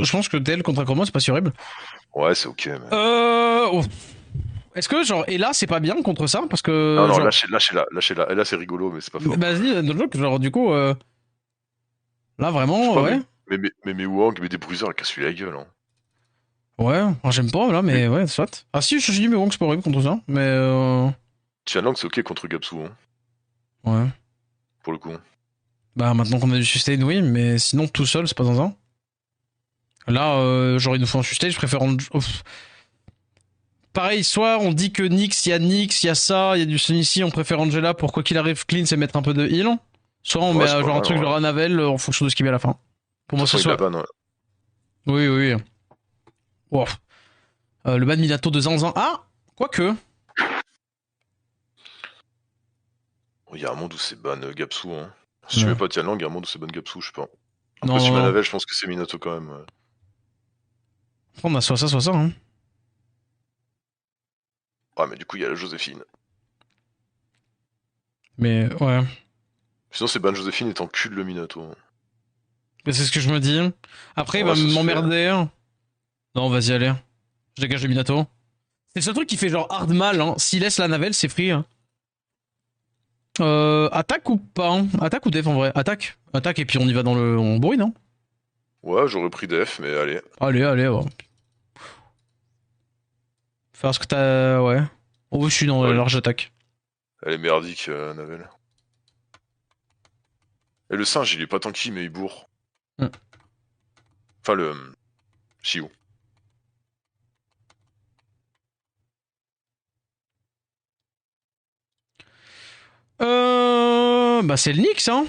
Je pense que tel contre Akromo, c'est pas si horrible. Ouais, c'est ok, mais... Oh. Est-ce que, genre, et là, c'est pas bien contre ça? Parce Non, que, non, genre, lâchez-la. Et là, c'est rigolo, mais c'est pas fort. vas-y, no joke, genre, du coup, là, Je sais vraiment, pas, ouais. mais Wang, mais des bruiseurs, elle casse lui la gueule, hein. Ouais, enfin, j'aime pas, là, Mais mais ouais, soit. Ah si, je dis, mais bon, c'est pas horrible contre ça, mais Tianlang, c'est ok contre Gapsu, hein, ouais. pour le coup. Bah, maintenant qu'on a du sustain, oui, mais sinon, tout seul, c'est pas dans un. Là, genre, il nous faut un sustain, je préfère en... Pareil, soit on dit que Nyx, il y a ça, il y a du Sun ici, on préfère Angela pour quoi qu'il arrive, clean, c'est mettre un peu de heal. Soit on met Ouais, c'est pas genre un mal, truc ouais. genre Anavel en fonction de ce qu'il met à la fin. Pour De moi, toute ce façon, il la soit. banne, ouais. Oui, oui, oui. Wow. Le ban Minato de Zanzan. Ah, quoique. Il y a un monde où c'est ban Gapsu, hein. Si tu Ouais. mets pas Tianlang, il y a un monde où c'est ban Gapsu, je sais pas. Après, Non, si non, tu mets non. Anavel, je pense que c'est Minato quand même, ouais. On a soit ça, hein. Ah, mais du coup, il y a la Joséphine. Mais ouais. Sinon, c'est ban Joséphine étant cul le Minato, hein. Mais c'est ce que je me dis. Après, il va Ouais, ça se fait. m'emmerder. Non, vas-y, allez. Je dégage le Minato. C'est le seul truc qui fait genre hard mal, hein. S'il laisse la navelle, c'est free, hein. Attaque ou pas, hein. Attaque ou def en vrai? Attaque. Attaque et puis on y va dans le. On bruit, non? Ouais, j'aurais pris Def, mais allez. Allez, allez, ouais. Faire ce que t'as. Ouais. Oh, je suis dans la Ouais, large attaque. elle est merdique, Anavel. Et le singe, il est pas tanky, mais il bourre. Hmm. Enfin, le... Chiou. Bah, c'est le Nyx, hein.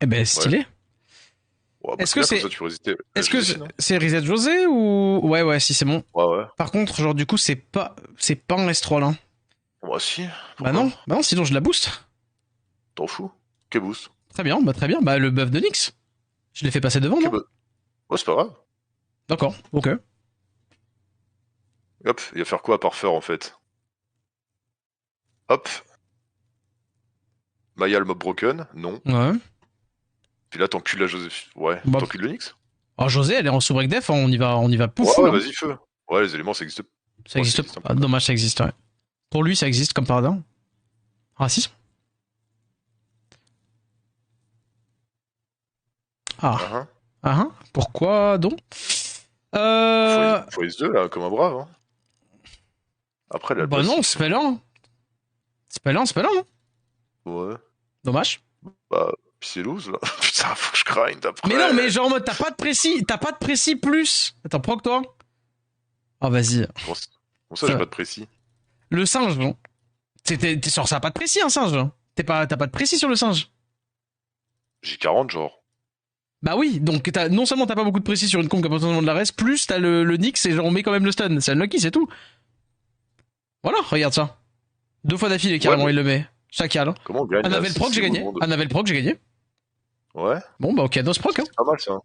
Eh ben, Ouais. stylé. Ouais, bah Est-ce c'est que bien, comme c'est. ça tu peux résister la Est-ce que Joséphine, hein. c'est Reset José ou. Ouais, ouais, si, c'est bon. Ouais, ouais. Par contre, genre, du coup, c'est pas. C'est pas un S3 là. Moi si, Bah pourquoi? non, bah non, sinon je la boost. T'en fous? Que boost. Très bien, bah très bien. Bah, le buff de Nyx. Je l'ai fait passer devant, Que non? bah... Ouais, c'est pas grave. D'accord, ok. Hop, il va faire quoi à part faire, en fait? Hop. Maya le mob broken? Non. Ouais. Puis là, t'encules la Joséphine. Ouais. Bah. T'encules le Nyx? Alors, José, elle est en sous-break def, hein, on y va Ouais, pouf, ouais, là. vas-y, feu. Ouais, les éléments, ça existe. Ça Ouais, ça existe existe un pas. peu, quand même. Dommage, ça existe, ouais. Pour lui, ça existe comme par hasard. Racisme. Ah. Ah, hein. Ah, hein. Pourquoi donc? Faut, Euh. faut S2, là, comme un brave, hein. Après, elle a le Bah non, passif. c'est pas lent. C'est pas lent, hein. Ouais. Dommage. Bah, puis c'est loose, là. Putain, faut que je grind après. Mais non, mais genre en mode, t'as pas de précis plus. Attends, proc-toi. Ah, vas-y. Comment ça, j'ai Ça- pas de précis? Le singe, non. T'es sur ça, pas de précis, un singe. Hein. T'as pas de précis sur le singe. J'ai 40, genre. Bah oui, donc non seulement t'as pas beaucoup de précis sur une comp comme de la reste, plus t'as le Nyx et genre on met quand même le stun. C'est unlucky, c'est tout. Voilà, regarde ça. Deux fois d'affilée, Ouais, carrément, mais il le met. Chacal. comment on gagne, là? Anavel proc, j'ai C'est où le gagné. monde? Anavel proc, j'ai gagné. Ouais, Bon, bah ok, dos proc, hein. c'est pas mal, ça.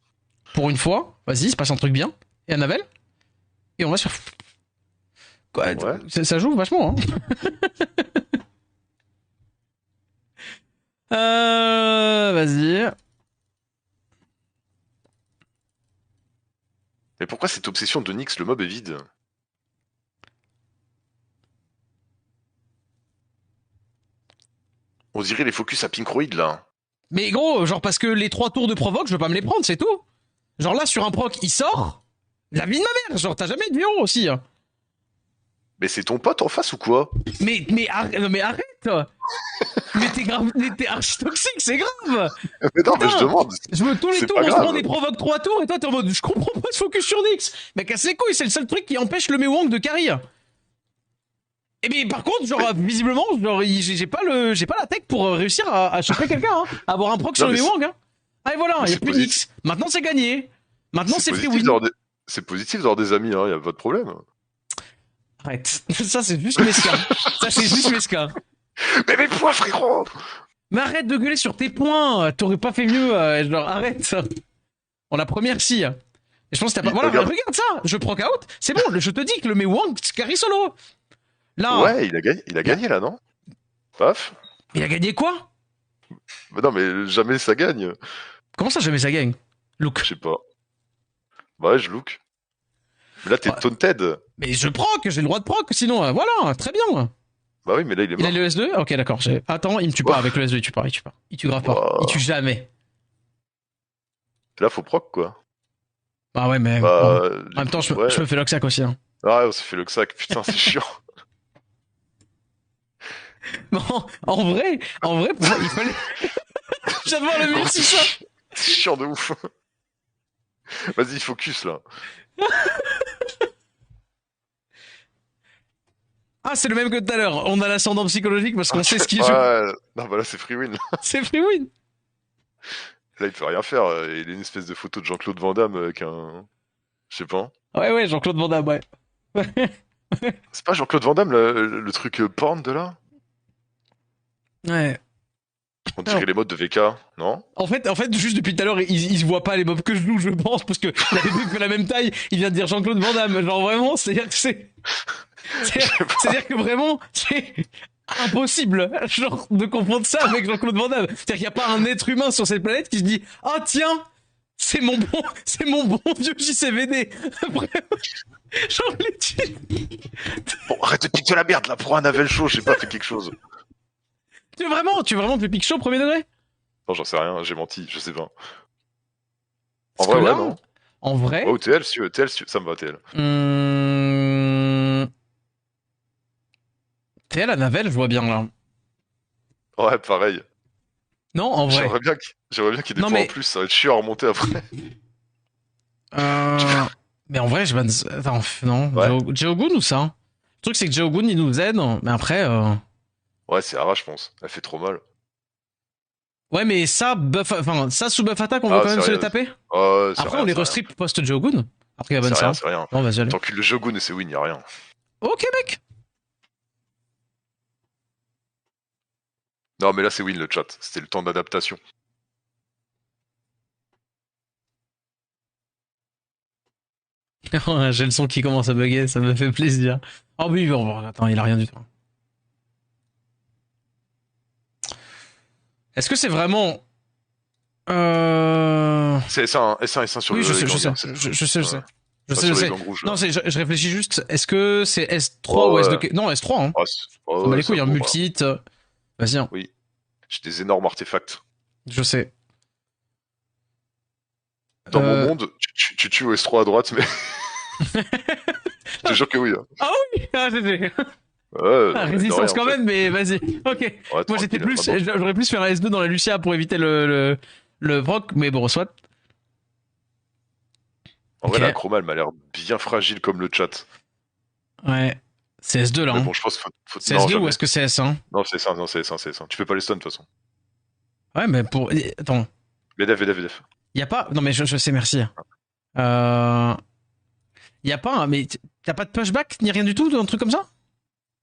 Pour une fois, vas-y, il se passe un truc bien. Et Anavel. Et on va sur. Quoi, Ouais. ça joue vachement, hein. Vas-y. Mais pourquoi cette obsession de Nyx, le mob est vide? On dirait les focus à Pinkroid, là. Mais gros, genre parce que les 3 tours de provoque, je veux pas me les prendre, c'est tout. Genre là, sur un proc, il sort. La vie de ma mère, genre t'as jamais de héros aussi. Hein. Mais c'est ton pote en face ou quoi? Mais arrête. Mais t'es archi toxique, c'est grave. Mais non, mais je Putain, demande. je veux tous les C'est tours, pas on se prend grave. des provoques 3 tours et toi t'es en mode je comprends pas ce focus sur Nyx. Mais casse les couilles, c'est le seul truc qui empêche le Mewang de carry. Et mais par contre, genre visiblement, genre j'ai pas la tech pour réussir à choper quelqu'un, hein, à avoir un proc sur Non, le mais Mewang. Hein. Ah et voilà, mais il y a c'est plus de positif. Nyx. Maintenant c'est gagné. Maintenant C'est c'est free positif win. d'avoir des... C'est positif d'avoir des amis, hein, y a pas de problème. Arrête. Ça c'est juste mesquin. Ça c'est juste mesquin. Mais mes points, frérot! Mais arrête de gueuler sur tes points. T'aurais pas fait mieux. Genre arrête. On la première si. Et je pense que t'as pas. Voilà, Regarde. regarde ça. Je proc out. C'est bon. Je te dis que le Mewang carry solo. Là, Ouais, il a gagné là, non? Paf. il a gagné quoi? Bah non, mais jamais ça gagne. Comment ça, jamais ça gagne? Je Look. sais pas. Bah ouais, je look. Mais là, t'es Ouais. taunted. Mais je proc, j'ai le droit de proc, sinon, voilà, très bien. Bah oui, mais là, il est Il a mort. le S2? Ok, d'accord. Attends, il me tue pas Ouah, avec le S2, il tue pas, il tue pas. Il tue grave pas. Il tue ouah. jamais. Là, faut proc, quoi. Ah ouais, mais bon. Bah, En du même temps, coup, je ouais. me fais l'oxac aussi. Hein. Ah, on s'est fait le sac. Putain, c'est chiant. Bon, en vrai, pour moi, il fallait. J'adore le Gros, multi ça. c'est chiant de ouf. Vas-y, focus, là. Ah, c'est le même que tout à l'heure. On a l'ascendant psychologique parce qu'on sait ce qu'il joue. Ouais. Non, bah là, c'est free win. C'est free win. Là, il peut rien faire. Il a une espèce de photo de Jean-Claude Van Damme avec un... Je sais pas. Ouais, ouais, Jean-Claude Van Damme, ouais. C'est pas Jean-Claude Van Damme, le truc porn de là? Ouais. On Alors, dirait les modes de VK, non? en fait, juste depuis tout à l'heure, il se voit pas les mobs que je joue, je pense, parce que la bébé fait la même taille, il vient de dire Jean-Claude Van Damme. Genre vraiment, c'est-à-dire que Je sais pas. c'est-à-dire que vraiment, c'est impossible, genre, de confondre ça avec Jean-Claude Van Damme. C'est-à-dire qu'il n'y a pas un être humain sur cette planète qui se dit, ah tiens, c'est mon bon vieux JCVD. Vraiment, genre, Bon, arrête de piquer la merde, là, prends un Avel chaud, j'ai pas fait quelque chose. tu veux vraiment te piques chaud au premier degré? Non, j'en sais rien, j'ai menti, je sais pas. En Parce que vrai, ouais, là, non. en vrai, Oh, TL, si, TL, ça me va, TL. hum... t'es à la navelle, je vois bien là. Ouais, pareil. Non, en vrai. J'aimerais bien qu'il y ait des Non points en mais, plus, ça va être chiant à remonter après. euh... mais en vrai, je ban... Attends, non, Ouais. Jeogun ou ça? Le truc c'est que Jeogun il nous aide, mais après, Ouais, c'est Ara, je pense. Elle fait trop mal. ouais, mais ça, enfin, ça sous buff attack, on veut Ah, quand c'est même se les rien. taper? Oh, c'est Après, on rien, les c'est rien. restrip post Jeogun. Après, il va ban C'est ça. rien, Hein. c'est rien. Bon, vas-y, allez. Tant que le Shogun et c'est win, y a rien. Ok, mec. Non, mais là, c'est win le chat. C'était le temps d'adaptation. J'ai le son qui commence à bugger, ça me fait plaisir. Oh oui, bon, attends, il a rien du tout. Est-ce que c'est vraiment... C'est S1, S1, S1 sur Oui, le je sais, les je gangs, sais, hein, je sais, je sais. ouais. Je Pas sais, je sur les sais. gangs rouges, Non, là. je réfléchis juste. Est-ce que c'est S3 ou Ouais, ouais. S2? Non, S3, hein. Ah, Ça m'a ouais, les ça, couilles, hein. bon, bah, Multi-hit. Vas-y, hein. oui. J'ai des énormes artefacts. Je sais. Dans mon monde, tu tues au S3 à droite, mais je te jure que oui. Hein. Ah oui! Ah, c'était. Ouais, Ah, non, mais de rien, résistance en quand fait. même, mais vas-y. Ok. Ouais, Moi, j'étais tranquille, plus. vraiment. J'aurais plus faire un S2 dans la Lucia pour éviter le proc, mais bon, soit. En Ok. vrai, la chroma, elle m'a l'air bien fragile comme le chat. Ouais. C'est S2 là. Mais Hein. bon, je pense C'est Non, S2 ou jamais. est-ce que c'est S1? Non, c'est ça, non, c'est ça, c'est ça. Tu peux pas les stun, de toute façon. Ouais, mais pour. Attends. VDF, VDF, VDF. Y a pas. Non, mais je sais, merci. Euh. Y a pas un. Mais t'as pas de pushback ni rien du tout, un truc comme ça?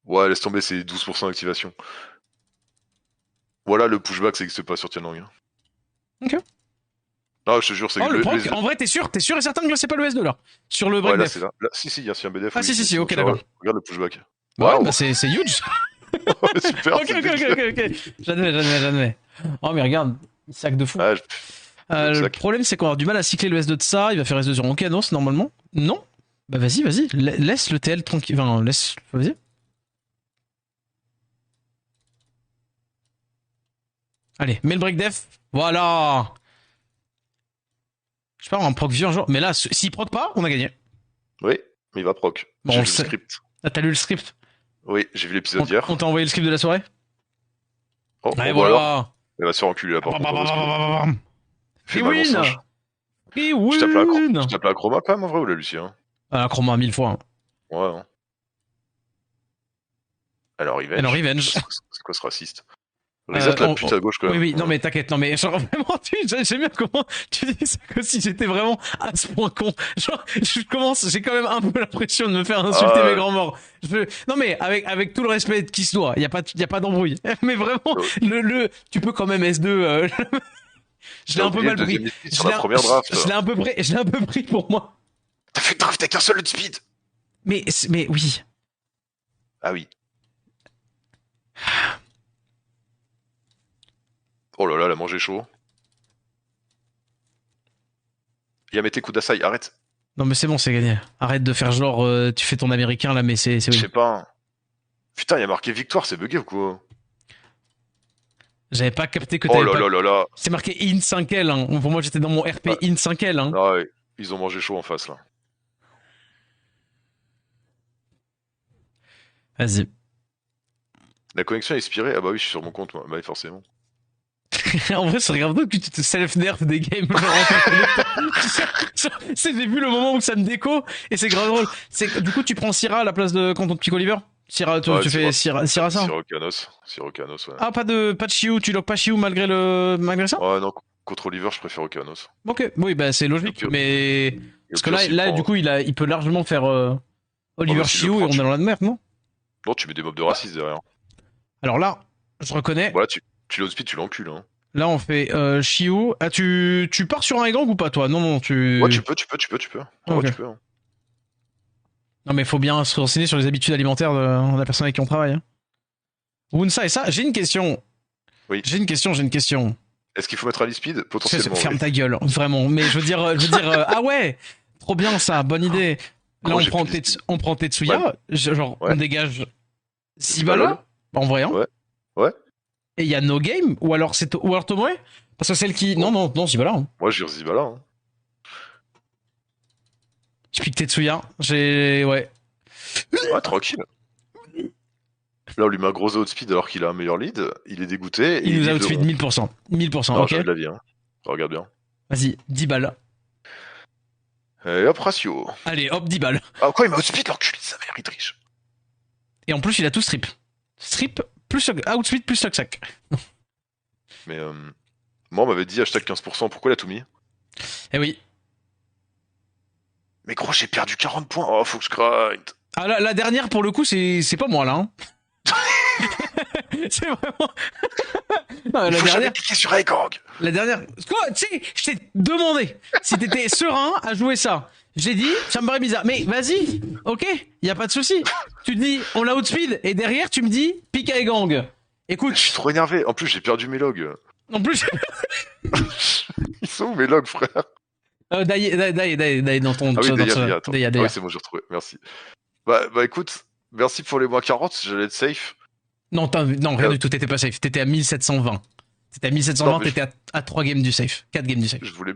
Ouais, laisse tomber, c'est 12% d'activation. Voilà, le pushback, ça existe pas sur Tianlang. Ok. Non, je te jure, c'est Oh, le proc, les... en vrai, t'es sûr et certain que là, c'est pas le S2 là. Sur le Ouais, break là, def. c'est là. Si, si, il y a un BDF. Ah, Oui, si, sinon, ok, d'accord. Regarde le pushback. Bah ouais, Waouh. bah c'est huge. Super, Ok, c'est ok, big. ok, ok, ok. J'admets. Oh, mais regarde, il sac de fou. Ah, le Le sac. problème, c'est qu'on va avoir du mal à cycler le S2 de ça. Il va faire S2 sur Oncanos, normalement. Non. Bah, vas-y. Laisse le TL tranquille. Enfin, laisse. Vas-y. Allez, mets le break def. Voilà. Je sais pas, un proc vieux un jour. Mais là, s'il proc pas, on a gagné. Oui, mais il va proc. Bon, J'ai on vu le le sait. script. Ah, t'as lu le script? Oui, j'ai vu l'épisode d'hier. On t'a envoyé le script de la soirée? Oh, Ouais, bon alors, voilà. elle va se faire enculer là par contre. Parce que... Fais Free mal mon win. singe. Free Je win. tape la chroma quand même en vrai ou la Lucie hein. Ah, chroma 1000 fois. Hein. Ouais. Hein. Alors And revenge. revenge. C'est quoi ce raciste? Reset la pute à gauche quand même. Oui, non mais t'inquiète, non mais genre vraiment, j'aime bien comment tu dis ça comme si j'étais vraiment à ce point con. Genre, j'ai quand même un peu l'impression de me faire insulter mes Ah, grands morts. Non mais avec tout le respect qui se doit, y a pas d'embrouille. Mais vraiment, tu peux quand même S2. Je l'ai t'as un peu oublié mal le pris. deuxième speed sur la première draft. Je l'ai un peu pris pour moi. T'as fait draft avec un seul speed. Mais oui. Ah oui. Oh là là, elle a mangé chaud. Yamete Kudasai, arrête. Non mais c'est bon, c'est gagné. Arrête de faire genre, tu fais ton américain là, mais c'est Je oui. sais pas. Hein. Putain, il y a marqué victoire, c'est bugué ou quoi? J'avais pas capté que Oh t'avais là pas. là là là. C'est marqué in 5L, hein. Pour moi, j'étais dans mon RP Ah, in 5L, hein. ah ouais, ils ont mangé chaud en face là. Vas-y. La connexion est expirée? Ah bah oui, je suis sur mon compte, moi. Bah oui, forcément. En vrai, c'est grave drôle que tu te self-nerf des games. Genre, en tant que lecteur. J'ai vu le moment où ça me déco et c'est grave drôle. Du coup, tu prends Syrah à la place de Canton de Pico Oliver. Syrah, Ouais, tu fais Syrah ça. Syrocanos. Syrocanos, ouais. Ah, pas de Chiou, tu loques pas Chiou malgré ça? Ouais, non, contre Oliver, je préfère Ocanos. Ok, oui, bah c'est Et au logique, pire, mais et au parce que pire, s'il du prend. coup, il peut largement faire Oh Oliver bah s'il le Chiou et prend, on est dans la merde, non? non, tu mets des mobs de racistes derrière. Alors là, je reconnais. Voilà, tu l'outspeed, tu l'encules, hein. Là, on fait Chiou. Ah, tu pars sur un gang ou pas, toi? Non, non, Ouais, tu. tu peux. En vrai, Ok. tu peux. Hein. Non, mais faut bien se renseigner sur les habitudes alimentaires de la personne avec qui on travaille. Hein. Wunsa et ça, j'ai une question. Oui. J'ai une question. Est-ce qu'il faut mettre un speed? Potentiellement, Ferme oui. ta gueule, vraiment. Mais je veux dire, ah ouais, trop bien ça, bonne idée. Là, Gros, j'ai plus de on prend Tetsuya, Ouais, genre, on ouais. dégage Zibalol? Zibala, en vrai, hein. Ouais, ouais. Et il y a No Game, ou alors Tomoe? Parce que celle qui. Bon, Non, Zibala. Hein. moi, je Zibala, hein. Je pique Tetsuya, j'ai. Ouais. Ouais, tranquille. Là, on lui met un gros outspeed alors qu'il a un meilleur lead. Il est dégoûté et Il il nous a lead de outspeed honte. 1000%. 1000%, Non, ok? jamais de la vie, hein. Regarde bien. Vas-y, 10 balles. Et hop, ratio. Allez, hop, 10 balles. Ah, quoi, il m'a outspeed l'enculé de sa mère, il triche. Et en plus, il a tout strip. Strip plus outspeed plus sac. Mais, moi, on m'avait dit hashtag 15%, pourquoi il a tout mis? Eh oui. Mais gros, j'ai perdu 40 points. Oh, faut que je grind. Ah, la dernière, pour le coup, c'est pas moi, là. Hein. C'est vraiment. Non, Il la faut jamais dernière. cliquer sur Gang. La dernière. Quoi, tu sais, je t'ai demandé si t'étais serein à jouer ça. J'ai dit, ça me paraît bizarre. Mais vas-y, ok, y a pas de souci. Tu te dis, on l'a outspeed, et derrière, tu me dis, pique à gang. Écoute. Je suis trop énervé. En plus, j'ai perdu mes logs. En plus. Ils sont où mes logs, frère? Dai dans ton. Ah oui, Dans Daya, attends. Daya. Ah oui, c'est bon, j'ai retrouvé. Merci. Bah écoute, merci pour les mois 40, j'allais être safe. Non, non, rien du tout, t'étais pas safe. T'étais à 1720. T'étais à 1720, Non, mais t'étais à 3 games du safe. 4 games du safe. je voulais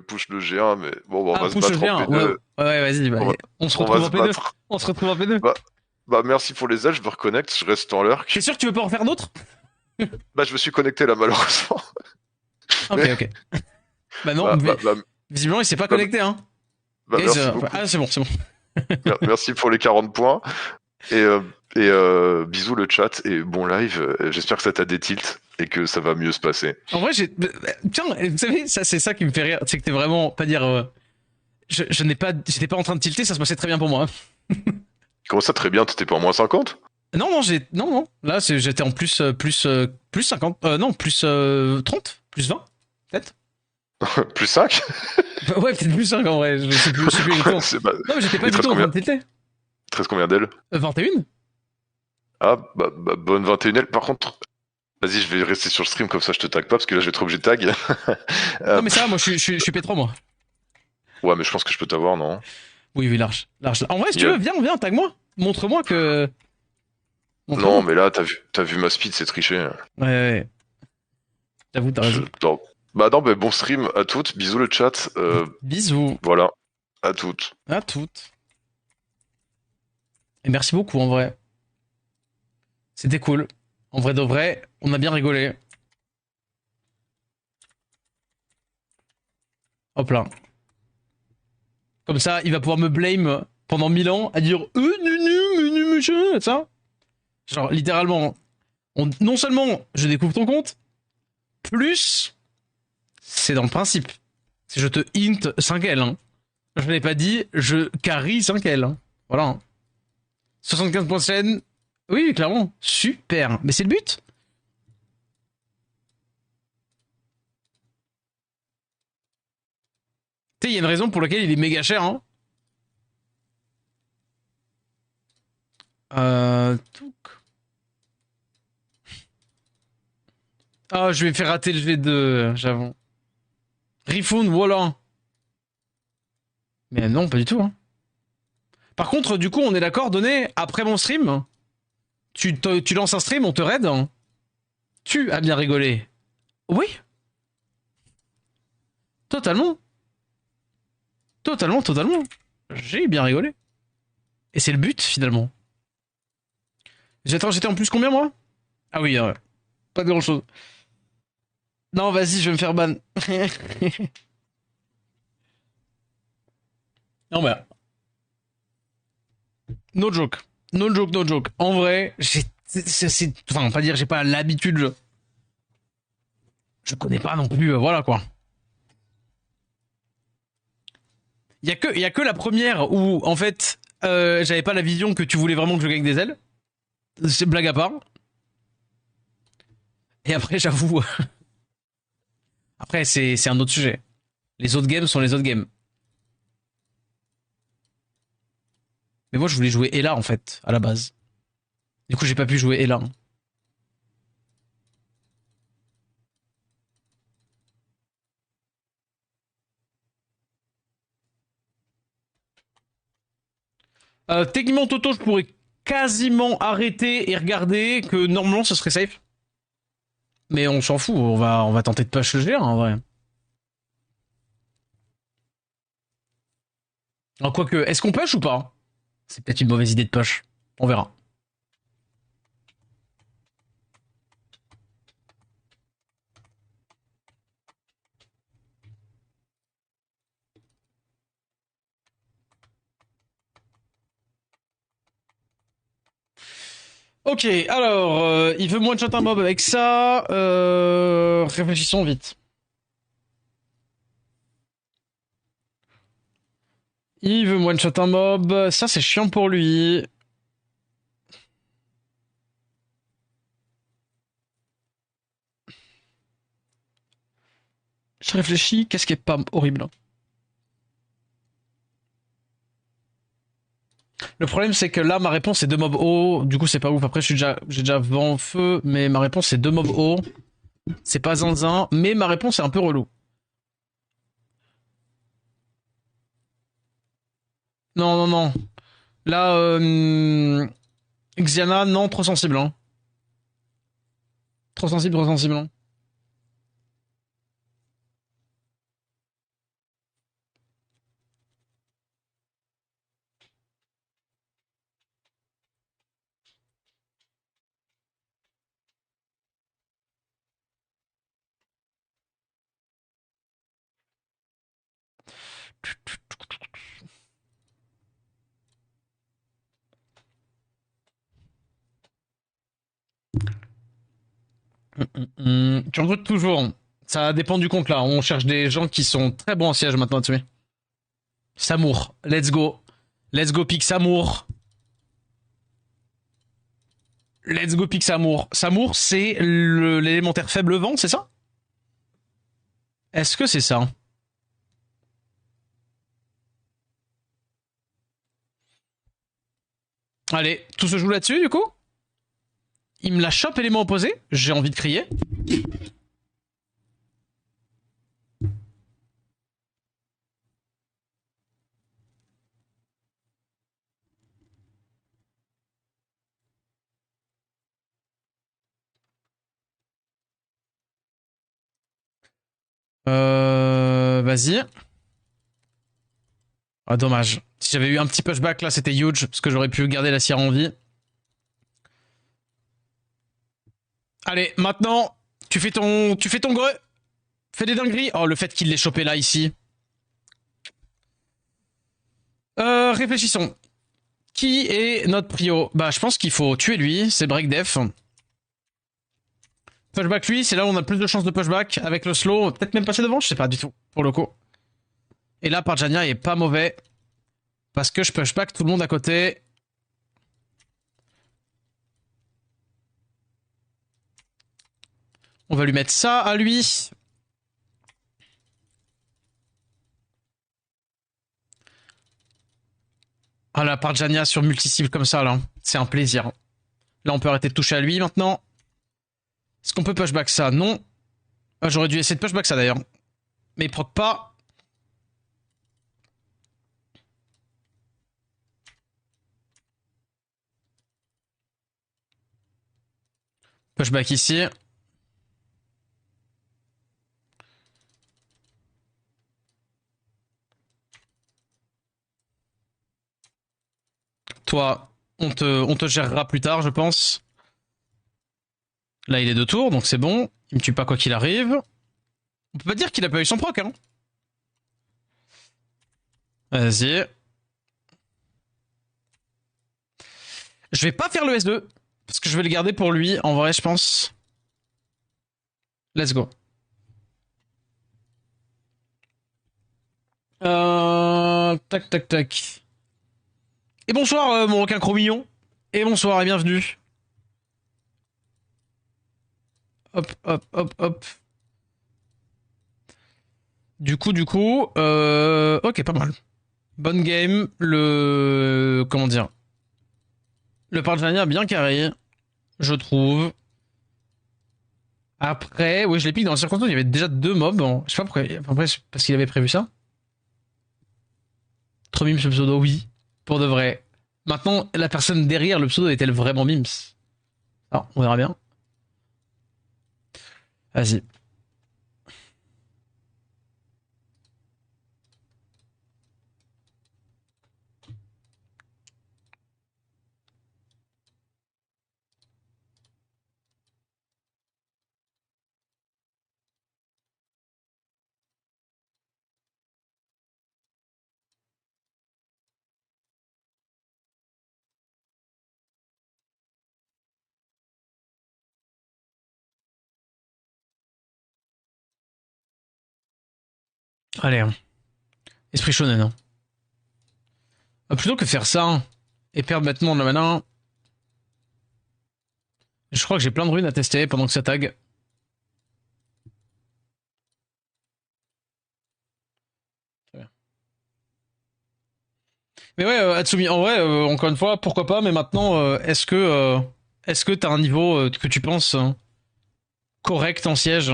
push le G1, mais bon, bah, on va se Push battre en G1. P2. Ouais, vas-y, bah, On va, on se on retrouve va en se P2. battre. On se retrouve en P2. Bah merci pour les ailes, je me reconnecte, je reste en lurk. T'es sûr que tu veux pas en faire d'autres? Bah je me suis connecté là malheureusement. Ok. Bah non, visiblement il s'est pas connecté, hein. Merci beaucoup. Ah, c'est bon. Merci pour les 40 points. Et bisous le chat et bon live. J'espère que ça t'a détilt et que ça va mieux se passer. En vrai, tiens, vous savez, ça c'est ça qui me fait rire, c'est que t'es vraiment pas dire. J'étais pas en train de tilter, ça se passait très bien pour moi. Comment ça très bien, t'étais pas en moins 50? Non. Là, j'étais en plus 50. Non, plus 30, plus 20, peut-être. Plus 5? Ouais, peut-être plus 5 en vrai. Je sais plus exactement. Non, mais j'étais pas du tout en train de tilter. 13 combien d'ailes? 21. Ah, bah, bonne 21 ailes. Par contre, vas-y, je vais rester sur le stream comme ça je te tag pas parce que là je vais être obligé de tag. Non, mais ça va, moi je suis P3, moi. Ouais, mais je pense que je peux t'avoir, non? Oui, large. En vrai, si tu veux, viens, tag-moi. Montre-moi que. Non, mais là, t'as vu ma speed, c'est triché. Ouais. J'avoue, t'as raison. Bah non, bon stream à toutes. Bisous le chat. Bisous. Voilà. À toutes. À toutes. Et merci beaucoup, en vrai. C'était cool. En vrai de vrai, on a bien rigolé. Hop là. Comme ça, il va pouvoir me blame pendant 1000 ans à dire ça. Genre, littéralement, non seulement je découvre ton compte, plus c'est dans le principe. Si je te hint 5L, hein. Je n'ai pas dit je carry 5L. Hein. Voilà. Hein. 75 points de chaîne. Oui, clairement. Super. Mais c'est le but. Tu sais, il y a une raison pour laquelle il est méga cher. Hein. Touk. Ah, je vais faire rater le V2, j'avoue. Rifoun, voilà. Mais non, pas du tout. Hein. Par contre, du coup, on est d'accord, donné, après mon stream, tu lances un stream, on te raid. Hein. Tu as bien rigolé. Oui, totalement. Totalement, totalement. J'ai bien rigolé. Et c'est le but, finalement. Attends, j'étais en plus combien, moi? Ah oui, pas de grand-chose. Non, vas-y, je vais me faire ban. Non, mais no joke. No joke, no joke. En vrai, enfin, pas dire j'ai pas l'habitude. Je connais pas non plus, voilà quoi. Y a que la première où, en fait, j'avais pas la vision que tu voulais vraiment que je gagne des ailes. C'est blague à part. Et après, j'avoue. Après, c'est un autre sujet. Les autres games sont les autres games. Mais moi, je voulais jouer Ella, en fait, à la base. Du coup, j'ai pas pu jouer Ella. Techniquement, Toto, je pourrais quasiment arrêter et regarder que normalement, ce serait safe. Mais on s'en fout, on va tenter de push le GR, en vrai. Alors, quoique, est-ce qu'on push ou pas? C'est peut-être une mauvaise idée de push. On verra. Ok, alors, il veut one shot un mob avec ça. Réfléchissons vite. Il veut one shot un mob. Ça, c'est chiant pour lui. Je réfléchis, qu'est-ce qui est pas horrible? Le problème, c'est que là, ma réponse est deux mobs haut. Du coup, c'est pas ouf. Après, j'ai déjà vent en feu, mais ma réponse c'est deux mobs haut. C'est pas zinzin, mais ma réponse est un peu relou. Non, non, non. Là, Xiana, non, trop sensible. Hein. Trop sensible, trop sensible. Hein. Tu recrutes toujours. Ça dépend du compte là. On cherche des gens qui sont très bons en siège maintenant à tuer. Samour, let's go. Let's go pick Samour. Let's go pick Samour. Samour, c'est l'élémentaire faible vent, c'est ça? Est-ce que c'est ça? Allez, tout se joue là-dessus du coup? Il me la chope élément opposé. J'ai envie de crier. Vas-y. Ah, dommage. Si j'avais eu un petit pushback là, c'était huge, parce que j'aurais pu garder la cire en vie. Allez, maintenant, tu fais ton greu. Fais des dingueries. Oh, le fait qu'il l'ait chopé là, ici. Réfléchissons. Qui est notre prio? Bah, je pense qu'il faut tuer lui, c'est break def. Pushback lui, c'est là où on a plus de chances de pushback. Avec le slow, peut-être même passer devant, je sais pas du tout, pour le coup. Et là, Parjania est pas mauvais. Parce que je pushback tout le monde à côté. On va lui mettre ça à lui. Ah la Parjania sur multi-cible comme ça, là. C'est un plaisir. Là, on peut arrêter de toucher à lui maintenant. Est-ce qu'on peut pushback ça? Non. Ah, j'aurais dû essayer de pushback ça d'ailleurs. Mais il proc pas. Pushback ici. Toi, on te gérera plus tard, je pense. Là, il est de tour, donc c'est bon. Il me tue pas quoi qu'il arrive. On peut pas dire qu'il a pas eu son proc, hein. Vas-y. Je vais pas faire le S2. Parce que je vais le garder pour lui, en vrai, je pense. Let's go. Tac, tac, tac. Et bonsoir, mon requin chromillon. Et bonsoir et bienvenue. Hop, hop, hop, hop. Du coup, ok, pas mal. Bonne game. Le... Comment dire? Le Parjania bien carré, je trouve. Après, oui, je l'ai piqué dans la circonstance, il y avait déjà 2 mobs. Je sais pas pourquoi. Après, c'est parce qu'il avait prévu ça. Trop mimes ce pseudo, oui. Pour de vrai. Maintenant, la personne derrière le pseudo est-elle vraiment mimes? Alors, on verra bien. Vas-y. Allez, hein. Esprit shonen. Hein. Plutôt que faire ça hein, et perdre maintenant de la mana, je crois que j'ai plein de runes à tester pendant que ça tag. Mais ouais, Hatsumi, en vrai, encore une fois, pourquoi pas, mais maintenant, est-ce que t'as un niveau que tu penses correct en siège?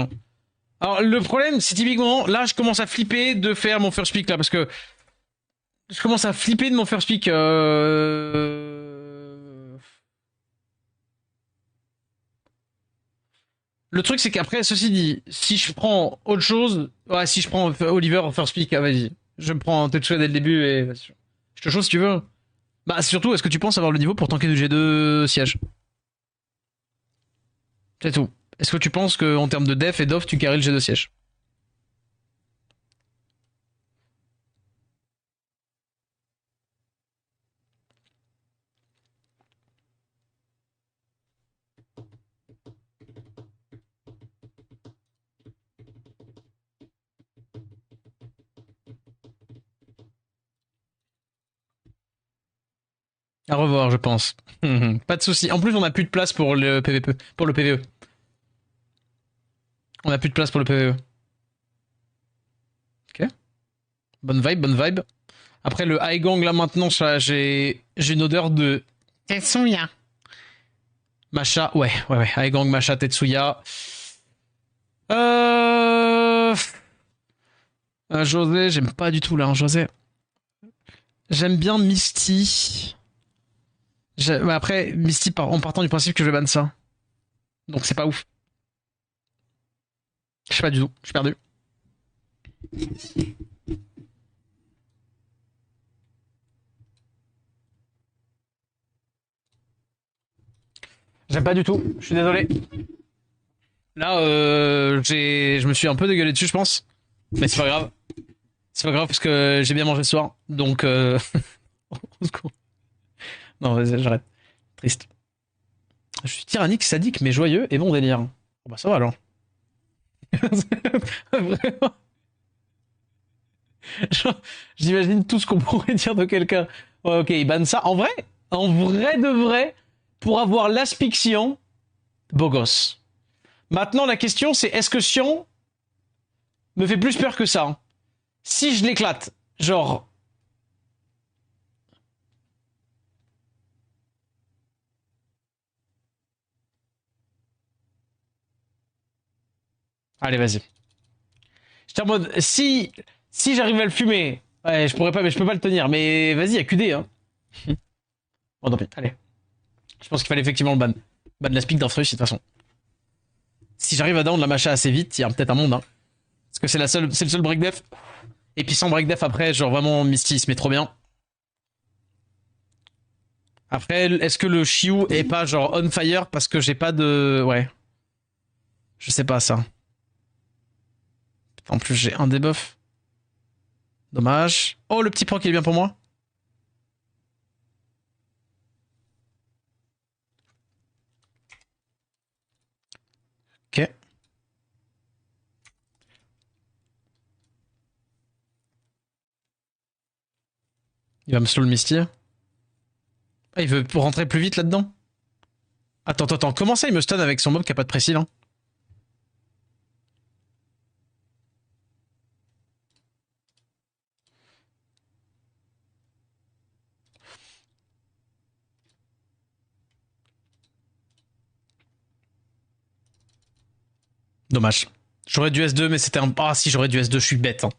Alors, le problème, c'est typiquement, là, je commence à flipper de faire mon first pick, là, parce que je commence à flipper de mon first pick. Le truc, c'est qu'après, ceci dit, si je prends autre chose, ouais, si je prends Oliver en first pick, ah, vas-y. Je me prends Tetsuya dès le début et je te chose si tu veux. Bah, surtout, est-ce que tu penses avoir le niveau pour tanker du G2 siège? C'est tout. Est-ce que tu penses qu'en termes de def et d'off, tu carries le G2 siège? À revoir, je pense. Pas de souci. En plus, on a plus de place pour le PVP, pour le PVE. On a plus de place pour le PVE. Ok. Bonne vibe, bonne vibe. Après le high gang là maintenant, j'ai une odeur de Tetsuya. Macha, ouais. High gang, Macha, Tetsuya. Euh... José, j'aime pas du tout là, hein, José. J'aime bien Misty. Mais après, Misty, en partant du principe que je vais ban ça. Donc c'est pas ouf. Je sais pas du tout, je suis perdu. J'aime pas du tout, je suis désolé. Là, je me suis un peu dégueulé dessus, je pense. Mais c'est pas grave. C'est pas grave parce que j'ai bien mangé ce soir. Donc, non, vas-y, j'arrête. Triste. Je suis tyrannique, sadique, mais joyeux et bon délire. Bon, bah ça va alors. Vraiment. J'imagine tout ce qu'on pourrait dire de quelqu'un. Ouais, ok, il banne ça. En vrai de vrai, pour avoir l'aspixion, beau gosse. Maintenant, la question, c'est est-ce que Sion me fait plus peur que ça hein? Si je l'éclate, genre... Allez, vas-y. J'étais en mode, si j'arrive à le fumer, ouais, je pourrais pas, mais je peux pas le tenir. Mais vas-y, y'a QD, hein. Bon, tant pis, allez. Je pense qu'il fallait effectivement le ban. Ban la speak d'Arthurus, de toute façon. Si j'arrive à down la macha assez vite, il y a peut-être un monde, hein. Parce que c'est le seul break def. Et puis sans break def après, genre vraiment Misty il se met trop bien. Après, est-ce que le Shiu est pas genre on fire parce que j'ai pas de... Ouais. Je sais pas ça. En plus j'ai un debuff. Dommage. Oh le petit proc il est bien pour moi. Ok. Il va me slow le Misty. Ah, il veut rentrer plus vite là-dedans. Attends. Comment ça il me stun avec son mob qui a pas de précis là? Dommage. J'aurais dû S2 mais c'était un... Ah si j'aurais dû S2, je suis bête. Hein.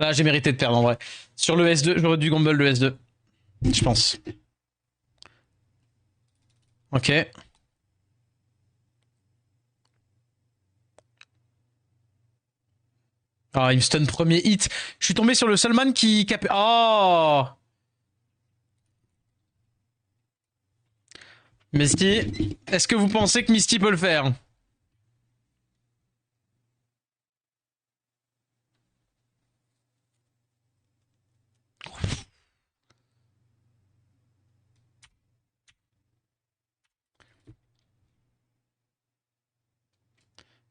Là j'ai mérité de perdre en vrai. Sur le S2, j'aurais dû gamble le S2. Je pense. Ok. Ah, il me stun premier hit. Je suis tombé sur le seul man qui capait. Oh Misty, est-ce que vous pensez que Misty peut le faire?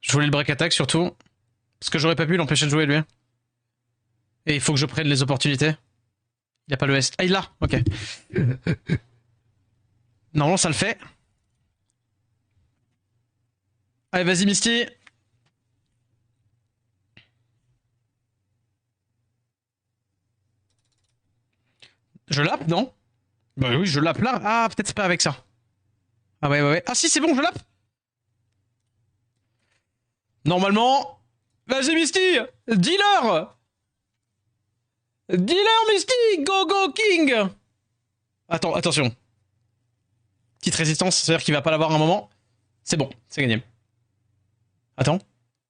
Je voulais le break attack surtout. Parce que j'aurais pas pu l'empêcher de jouer lui. Et il faut que je prenne les opportunités. Il y a pas le S. Ah, il l'a. Ok. Normalement, ça le fait. Allez, vas-y, Misty. Je lappe, non? Bah oui, je lappe là. Ah, peut-être c'est pas avec ça. Ah ouais. Ah si, c'est bon, je lappe. Normalement... Vas-y, Misty. Dealer. Dealer, Misty. Go King. Attends, attention. Petite résistance, c'est-à-dire qu'il va pas l'avoir un moment. C'est bon, c'est gagné. Attends.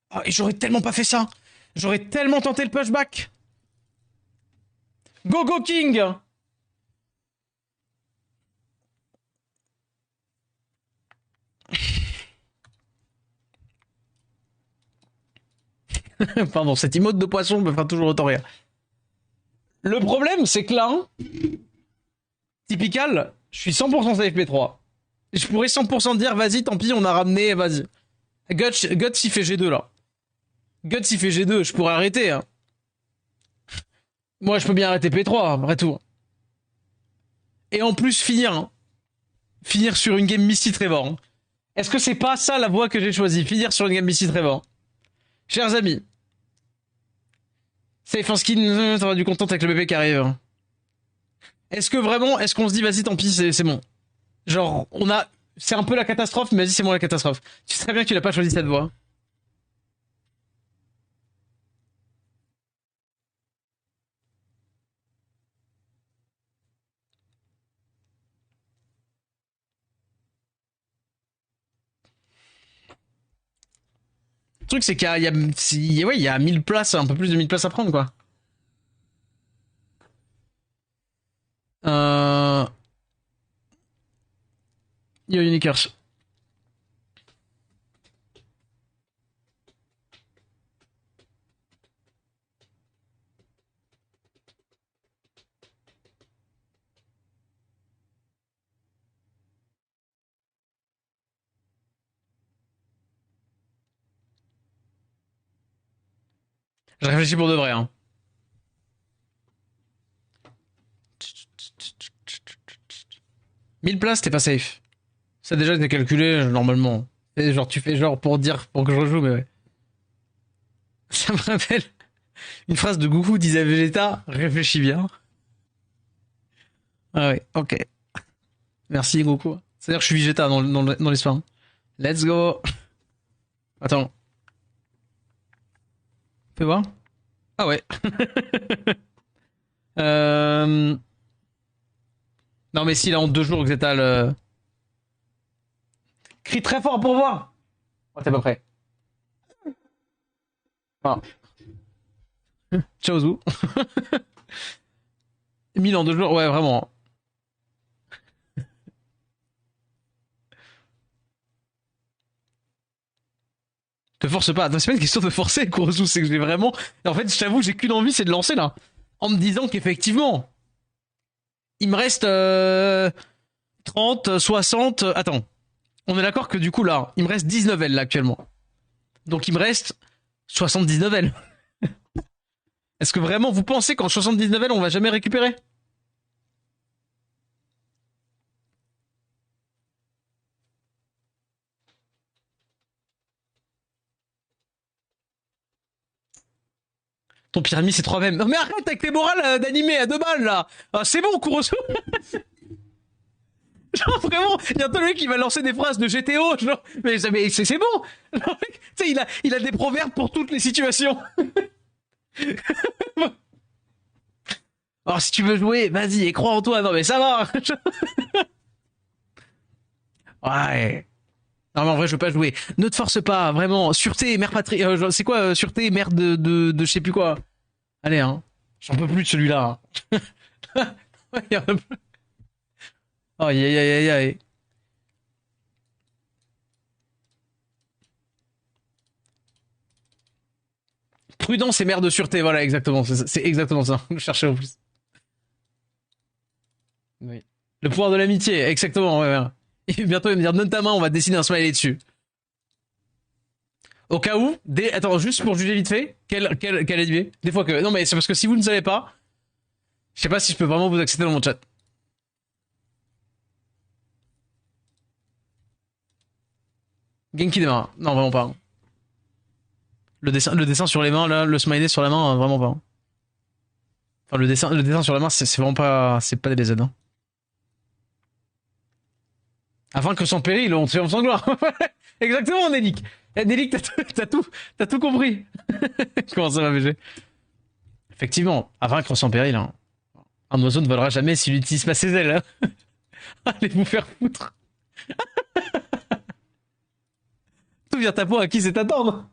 Ah, et j'aurais tellement pas fait ça. J'aurais tellement tenté le pushback. Go King. Pardon, cette emote de poisson me fera toujours autant rire. Le problème, c'est que là, typical, je suis 100% CFP3. Je pourrais 100% dire, vas-y, tant pis, on a ramené, vas-y. Guts il fait G2 là. Guts il fait G2, je pourrais arrêter. Hein. Moi, je peux bien arrêter P3, après tout. Et en plus, finir. Hein. Finir sur une game Misty Trevor. Hein. Est-ce que c'est pas ça la voie que j'ai choisie? Finir sur une game Misty Trevor. Chers amis. Safe un skin, t'auras du content avec le bébé qui arrive. Est-ce que vraiment, est-ce qu'on se dit, vas-y, tant pis, c'est bon. Genre, on a... C'est un peu la catastrophe, mais vas-y, c'est moi la catastrophe. Tu sais très bien que tu n'as pas choisi cette voie. Le truc, c'est qu'il y a 1000 places, un peu plus de 1000 places à prendre, quoi. Yo, Uniquers. Je réfléchis pour de vrai, hein. Mille places, t'es pas safe. Ça déjà été calculé normalement. Et genre tu fais genre pour dire pour que je rejoue, mais ouais. Ça me rappelle une phrase de Goku disait à Vegeta, réfléchis bien. Ah ouais, ok. Merci Goku. C'est-à-dire que je suis Vegeta dans l'histoire. Let's go. Attends. Fais voir. Ah ouais. euh... Non mais si là en 2 jours Xetal... Crie très fort pour voir. Oh, t'es pas prêt. Voilà. Ciao Zou. 1000 en 2 jours, ouais vraiment. Te force pas. C'est pas une question de forcer, Kurosu, c'est que j'ai vraiment... En fait, je t'avoue, j'ai qu'une envie, c'est de lancer là. En me disant qu'effectivement, il me reste 30, 60... Attends. On est d'accord que du coup là, il me reste 19 L là actuellement. Donc il me reste 79 L. Est-ce que vraiment vous pensez qu'en 79 L on va jamais récupérer? Ton pyramide c'est 3 mêmes. Mais arrête avec les morales d'animé à 2 balles là. Ah, c'est bon Kurosu. Genre vraiment, il y a un tel mec qui va lancer des phrases de GTO, genre, mais c'est bon. Tu sais, il a des proverbes pour toutes les situations. Alors si tu veux jouer, vas-y, et crois en toi. Non mais ça va. Ouais. Non mais en vrai, je veux pas jouer. Ne te force pas, vraiment. Sûreté, mère patrie. C'est quoi, sûreté, mère de je sais plus quoi. Allez, hein. J'en peux plus de celui-là. Hein. Aïe aïe aïe aïe aïe. Prudence et mère de sûreté, voilà, exactement. C'est exactement ça. Je cherchais en plus. Oui. Le pouvoir de l'amitié, exactement. Ouais, ouais. Et bientôt, il va me dire donne ta main, on va dessiner un smiley dessus. Au cas où, attends, juste pour juger vite fait, quel animé? Des fois que. Non, mais c'est parce que si vous ne savez pas, je sais pas si je peux vraiment vous accepter dans mon chat. Genki Dema. Non, vraiment pas. Le dessin sur les mains, là, le smiley sur la main, vraiment pas. Enfin, le dessin sur la main, c'est vraiment pas. C'est pas des BZ. Hein. Afin que sans péril, on triomphe sans gloire. Exactement, Nélic. Nélic, t'as tout compris. Comment ça va, BG? Effectivement, à vaincre sans péril, hein. Un oiseau ne volera jamais s'il n'utilise pas ses ailes. Hein. Allez vous faire foutre. Tout vient ta peau à qui c'est attendre.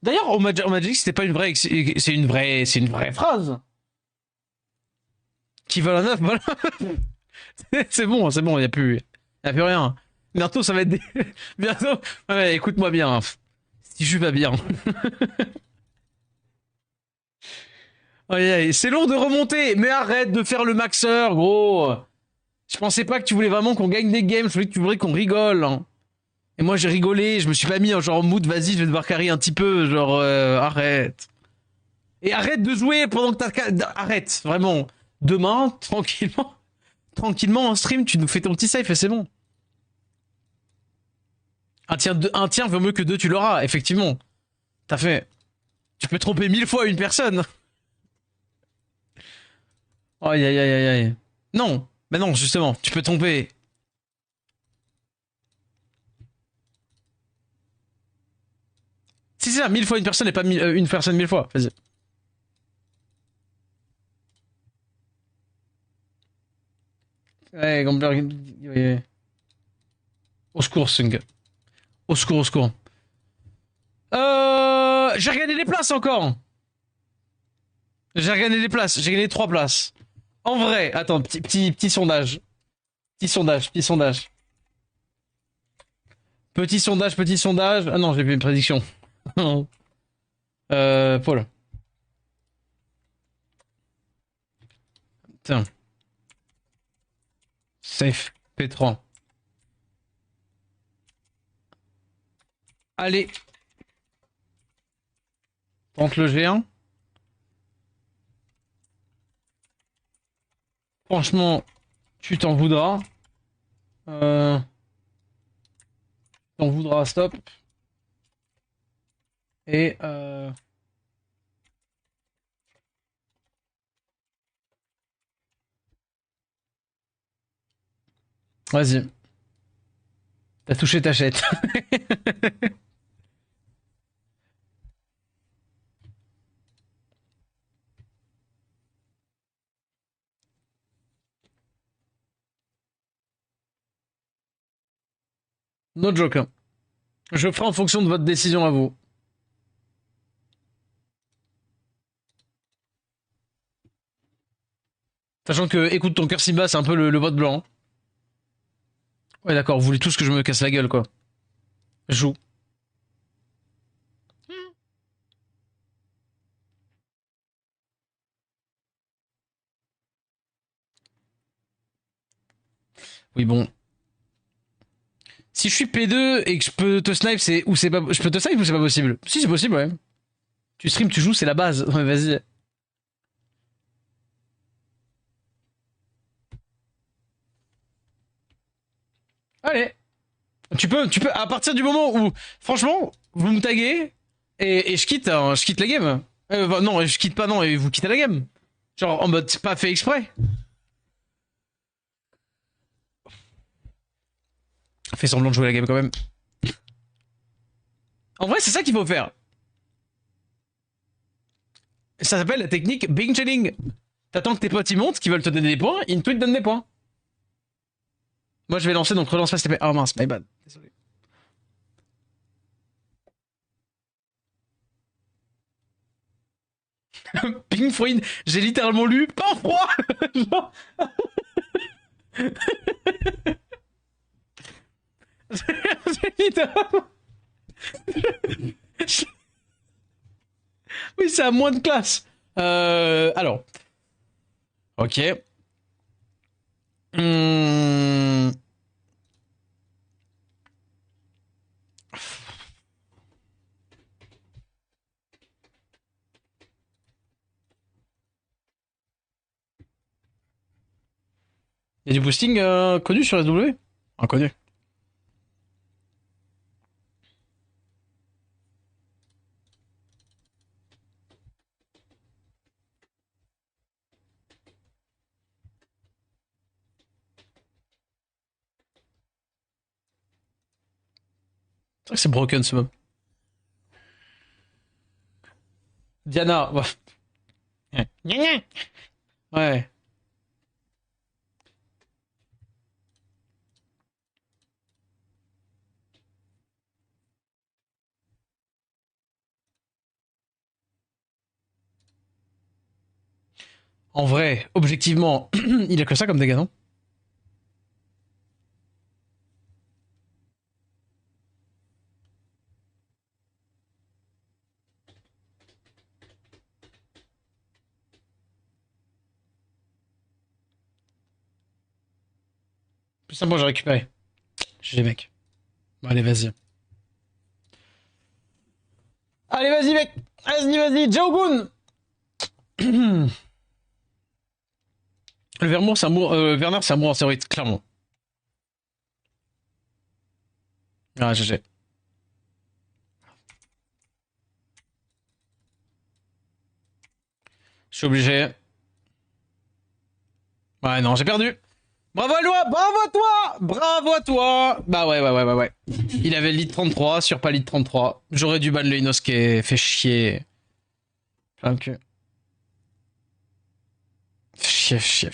D'ailleurs, on m'a dit que c'était pas une vraie, c'est une vraie phrase. Qui vole un œuf, voilà. C'est bon, y a plus rien. Bientôt, ça va être bientôt. Ouais, écoute-moi bien. Si je vais bien. C'est long de remonter, mais arrête de faire le maxeur, gros. Je pensais pas que tu voulais vraiment qu'on gagne des games, je voulais que tu voudrais qu'on rigole. Hein. Et moi j'ai rigolé, je me suis pas mis en genre mood, vas-y, je vais devoir carry un petit peu, genre arrête. Et arrête de jouer pendant que t'as... Arrête, vraiment. Demain, tranquillement en stream, tu nous fais ton petit safe et c'est bon. Un tien vaut mieux que 2, tu l'auras, effectivement. T'as fait. Tu peux tromper 1000 fois une personne. Aïe aïe aïe aïe aïe. Non, mais non, justement, tu peux tromper. Si c'est ça, 1000 fois une personne et pas une personne 1000 fois. Vas-y. Ouais, Gambler. Ouais. Au secours, Sung. Au secours, au secours. J'ai regagné les places encore. J'ai regagné les places. J'ai gagné 3 places. En vrai, attends, petit sondage. Petit sondage. Petit sondage. Ah non, j'ai vu une prédiction. Paul. Tiens. Safe. P3. Allez. Tente le G1. Franchement, tu t'en voudras. T'en voudras, stop. Et vas-y. T'as touché ta chatte. No joke. Hein. Je ferai en fonction de votre décision à vous. Sachant que écoute ton cœur Simba, c'est un peu le vote blanc. Hein. Ouais, d'accord, vous voulez tous que je me casse la gueule, quoi. Joue. Oui, bon. Si je suis P2 et que je peux te snipe, c'est ou c'est pas. Je peux te snipe ou c'est pas possible? Si, c'est possible, ouais. Tu stream, tu joues, c'est la base. Ouais, vas-y. Allez. Tu peux, à partir du moment où, franchement, vous me taguez et je quitte la game. Bah, non, je quitte pas, non, et vous quittez la game. Genre, en mode, c'est pas fait exprès. Fais semblant de jouer la game quand même. En vrai, c'est ça qu'il faut faire. Ça s'appelle la technique Bing Chilling. T'attends que tes potes y montent, qu'ils veulent te donner des points, ils te donnent des points. Moi, je vais lancer, donc relance pas s'il te plaît. Oh mince, my bad. Désolé. Pink Floyd, j'ai littéralement lu pas froid. Genre... j'ai littéralement... Oui, c'est à moins de classe. Alors. Ok. Hum... Il y a du boosting connu sur SW? Inconnu. C'est vrai que c'est broken ce mob. Diana, ouais. Ouais. En vrai, objectivement, il a que ça comme dégâts, non? Plus simplement, j'ai récupéré. GG, mec. Bon, allez, vas-y. Allez, vas-y, mec. Vas-y, vas-y. Jogun. Le Vermeer, c'est un mot, Werner, c'est un mot en stéroïde, clairement. Ah, GG. Je suis obligé. Ouais, non, j'ai perdu. Bravo à toi, bravo à toi, bravo à toi. Bah ouais. Il avait le lead 33 sur pas lead 33. J'aurais dû ban le Inosuke, fait chier. Ok. Fait chier.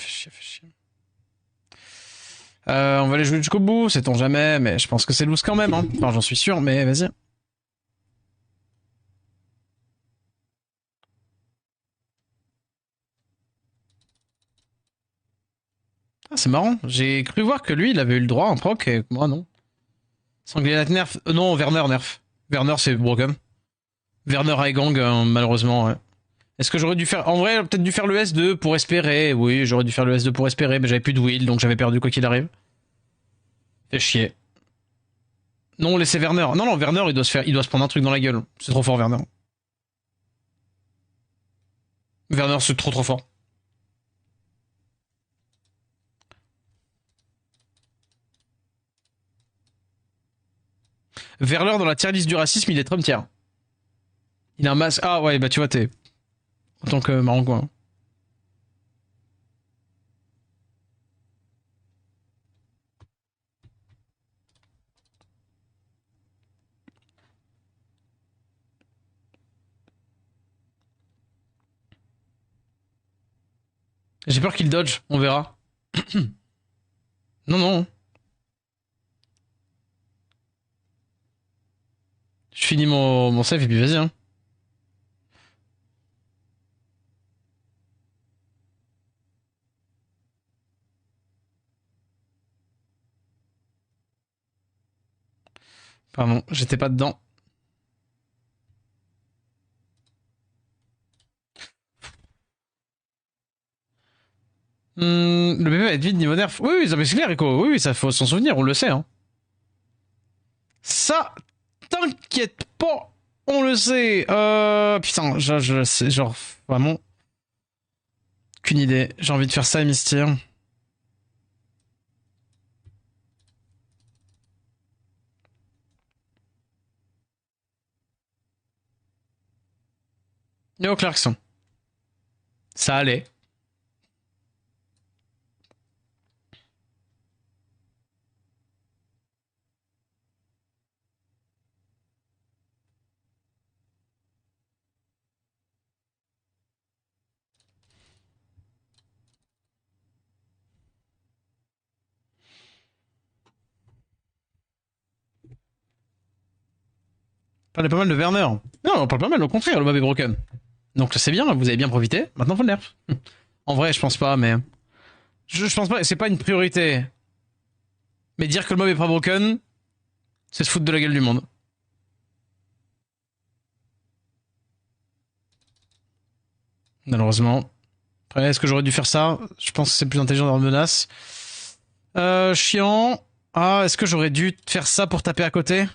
On va les jouer jusqu'au bout, sait-on jamais, mais je pense que c'est loose quand même. Hein. Enfin, j'en suis sûr, mais vas-y. Ah, c'est marrant. J'ai cru voir que lui, il avait eu le droit en proc et moi, non. Sanglier nerf. Non, Werner nerf. Werner, c'est broken. Werner high gang, malheureusement, ouais. Est-ce que j'aurais dû faire... En vrai, j'aurais peut-être dû faire le S2 pour espérer. Oui, j'aurais dû faire le S2 pour espérer, mais j'avais plus de will, donc j'avais perdu quoi qu'il arrive. Fait chier. Non, laissez Werner. Non, Werner, il doit se prendre un truc dans la gueule. C'est trop fort, Werner. Werner, c'est trop fort. Werner, dans la tier list du racisme, il est Trump tier. Il a un masque... Ah ouais, bah tu vois, t'es... En tant que Marocain. J'ai peur qu'il dodge, on verra. Non. finis mon save et puis vas-y. Hein. Pardon, j'étais pas dedans. Le bébé va être vide niveau nerf. Oui, oui, ça c'est clair, Echo. Oui, oui, ça faut s'en souvenir, on le sait. Hein. Ça, t'inquiète pas, on le sait. Putain, je sais, genre, vraiment. Qu'une idée. J'ai envie de faire ça, Mystir. Néo Clarkson. Ça allait. On parlait pas mal de Werner. Non, on parle pas mal, au contraire, le mob est broken. Donc c'est bien, vous avez bien profité. Maintenant, faut le nerf. En vrai, je pense pas, mais. Je pense pas, c'est pas une priorité. Mais dire que le mob est pas broken, c'est se foutre de la gueule du monde. Malheureusement. Après, est-ce que j'aurais dû faire ça? Je pense que c'est plus intelligent d'avoir une menace. Chiant. Ah, est-ce que j'aurais dû faire ça pour taper à côté?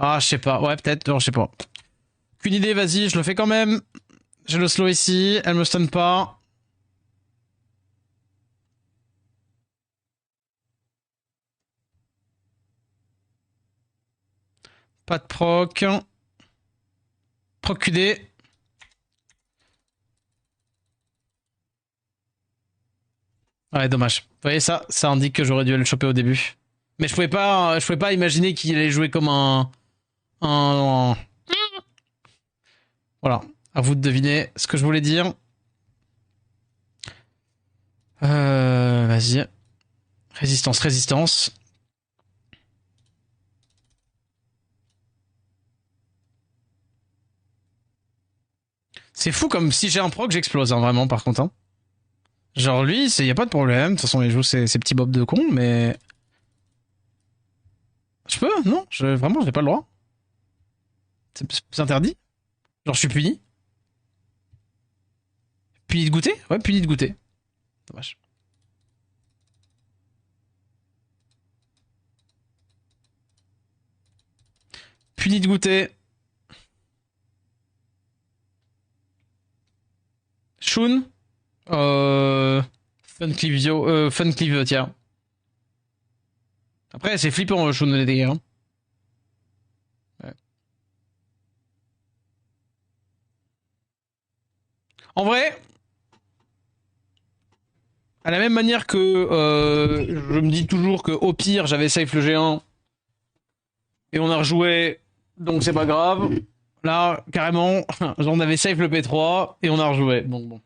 Ah, je sais pas. Ouais, peut-être. Non, je sais pas. Qu'une idée, vas-y, je le fais quand même. J'ai le slow ici, elle me stun pas. Pas de proc. Proc QD. Ouais, dommage. Vous voyez ça, ça indique que j'aurais dû le choper au début. Mais je pouvais pas imaginer qu'il allait jouer comme un... Voilà. À vous de deviner ce que je voulais dire. Vas-y. Résistance, résistance. C'est fou comme si j'ai un proc, j'explose, hein, vraiment, par contre. Hein. Genre lui, y a pas de problème. De toute façon, il joue ses petits bobs de con, mais... Je peux? Non, vraiment, j'ai pas le droit. C'est interdit. Genre, je suis puni. Puni de goûter? Ouais, puni de goûter. Dommage. Puni de goûter. Shun. Funclivio, tiens. Après, c'est flippant, Shun, les dégâts. Hein. Ouais. En vrai, à la même manière que je me dis toujours que au pire, j'avais safe le G1 et on a rejoué, donc c'est pas grave. Là, carrément, on avait safe le P3 et on a rejoué. Donc bon.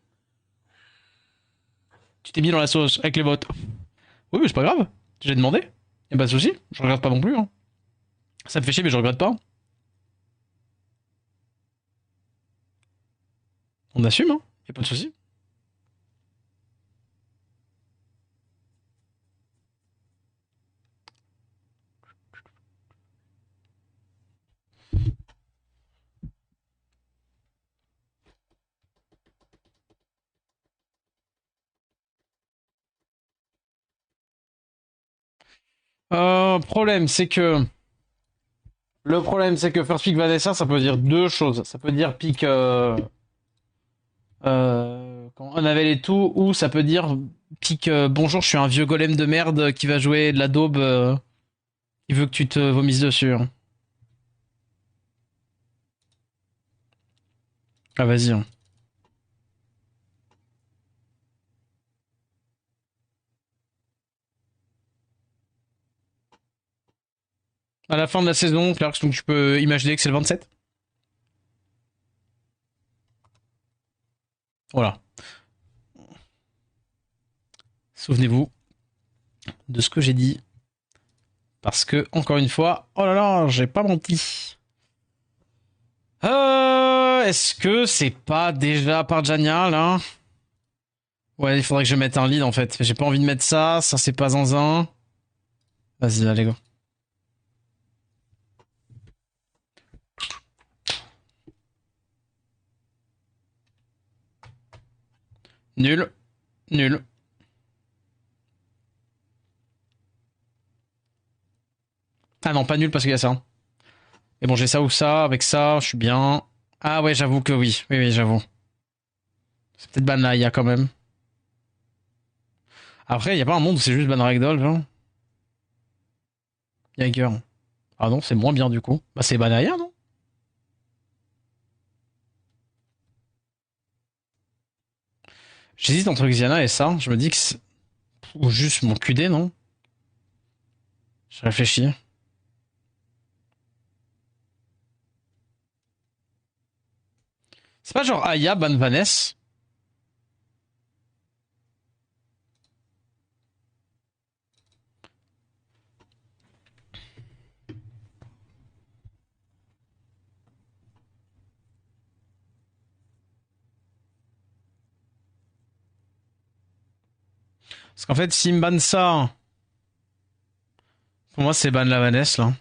Tu t'es mis dans la sauce avec les votes. Oui, mais c'est pas grave. J'ai demandé. Y'a pas de souci. Je regrette pas non plus. Hein. Ça me fait chier, mais je regrette pas. On assume, hein. Y'a pas de souci. Problème, c'est que. Le problème, c'est que First Pick Vanessa, ça peut dire deux choses. Ça peut dire pick. Quand on avait les tout, ou ça peut dire pique bonjour, je suis un vieux golem de merde qui va jouer de la daube, qui veut que tu te vomisses dessus. Hein. Ah vas-y. Hein. À la fin de la saison, Clarks, donc tu peux imaginer que c'est le 27. Voilà. Souvenez-vous de ce que j'ai dit Parce que, encore une fois, oh là là, j'ai pas menti. Est-ce que c'est pas déjà Parjanya, là? Ouais, il faudrait que je mette un lead, en fait. J'ai pas envie de mettre ça, ça c'est pas zinzin. Vas-y, allez, go. Nul. Nul. Ah non, pas nul parce qu'il y a ça. Et bon, j'ai ça ou ça, avec ça, je suis bien. Ah ouais, j'avoue que oui. Oui, oui, j'avoue. C'est peut-être Banaya quand même. Après, il y a pas un monde où c'est juste Ban Ragdoll, genre. Jaeger. Ah non, c'est moins bien du coup. Bah c'est Banaya, non? J'hésite entre Xiana et ça. Je me dis que c'est... Ou juste mon QD, non? Je réfléchis. C'est pas genre Aya, Ban Vanessa? Parce qu'en fait, s'il me banne ça... Pour moi, c'est ban la Vanessa, là.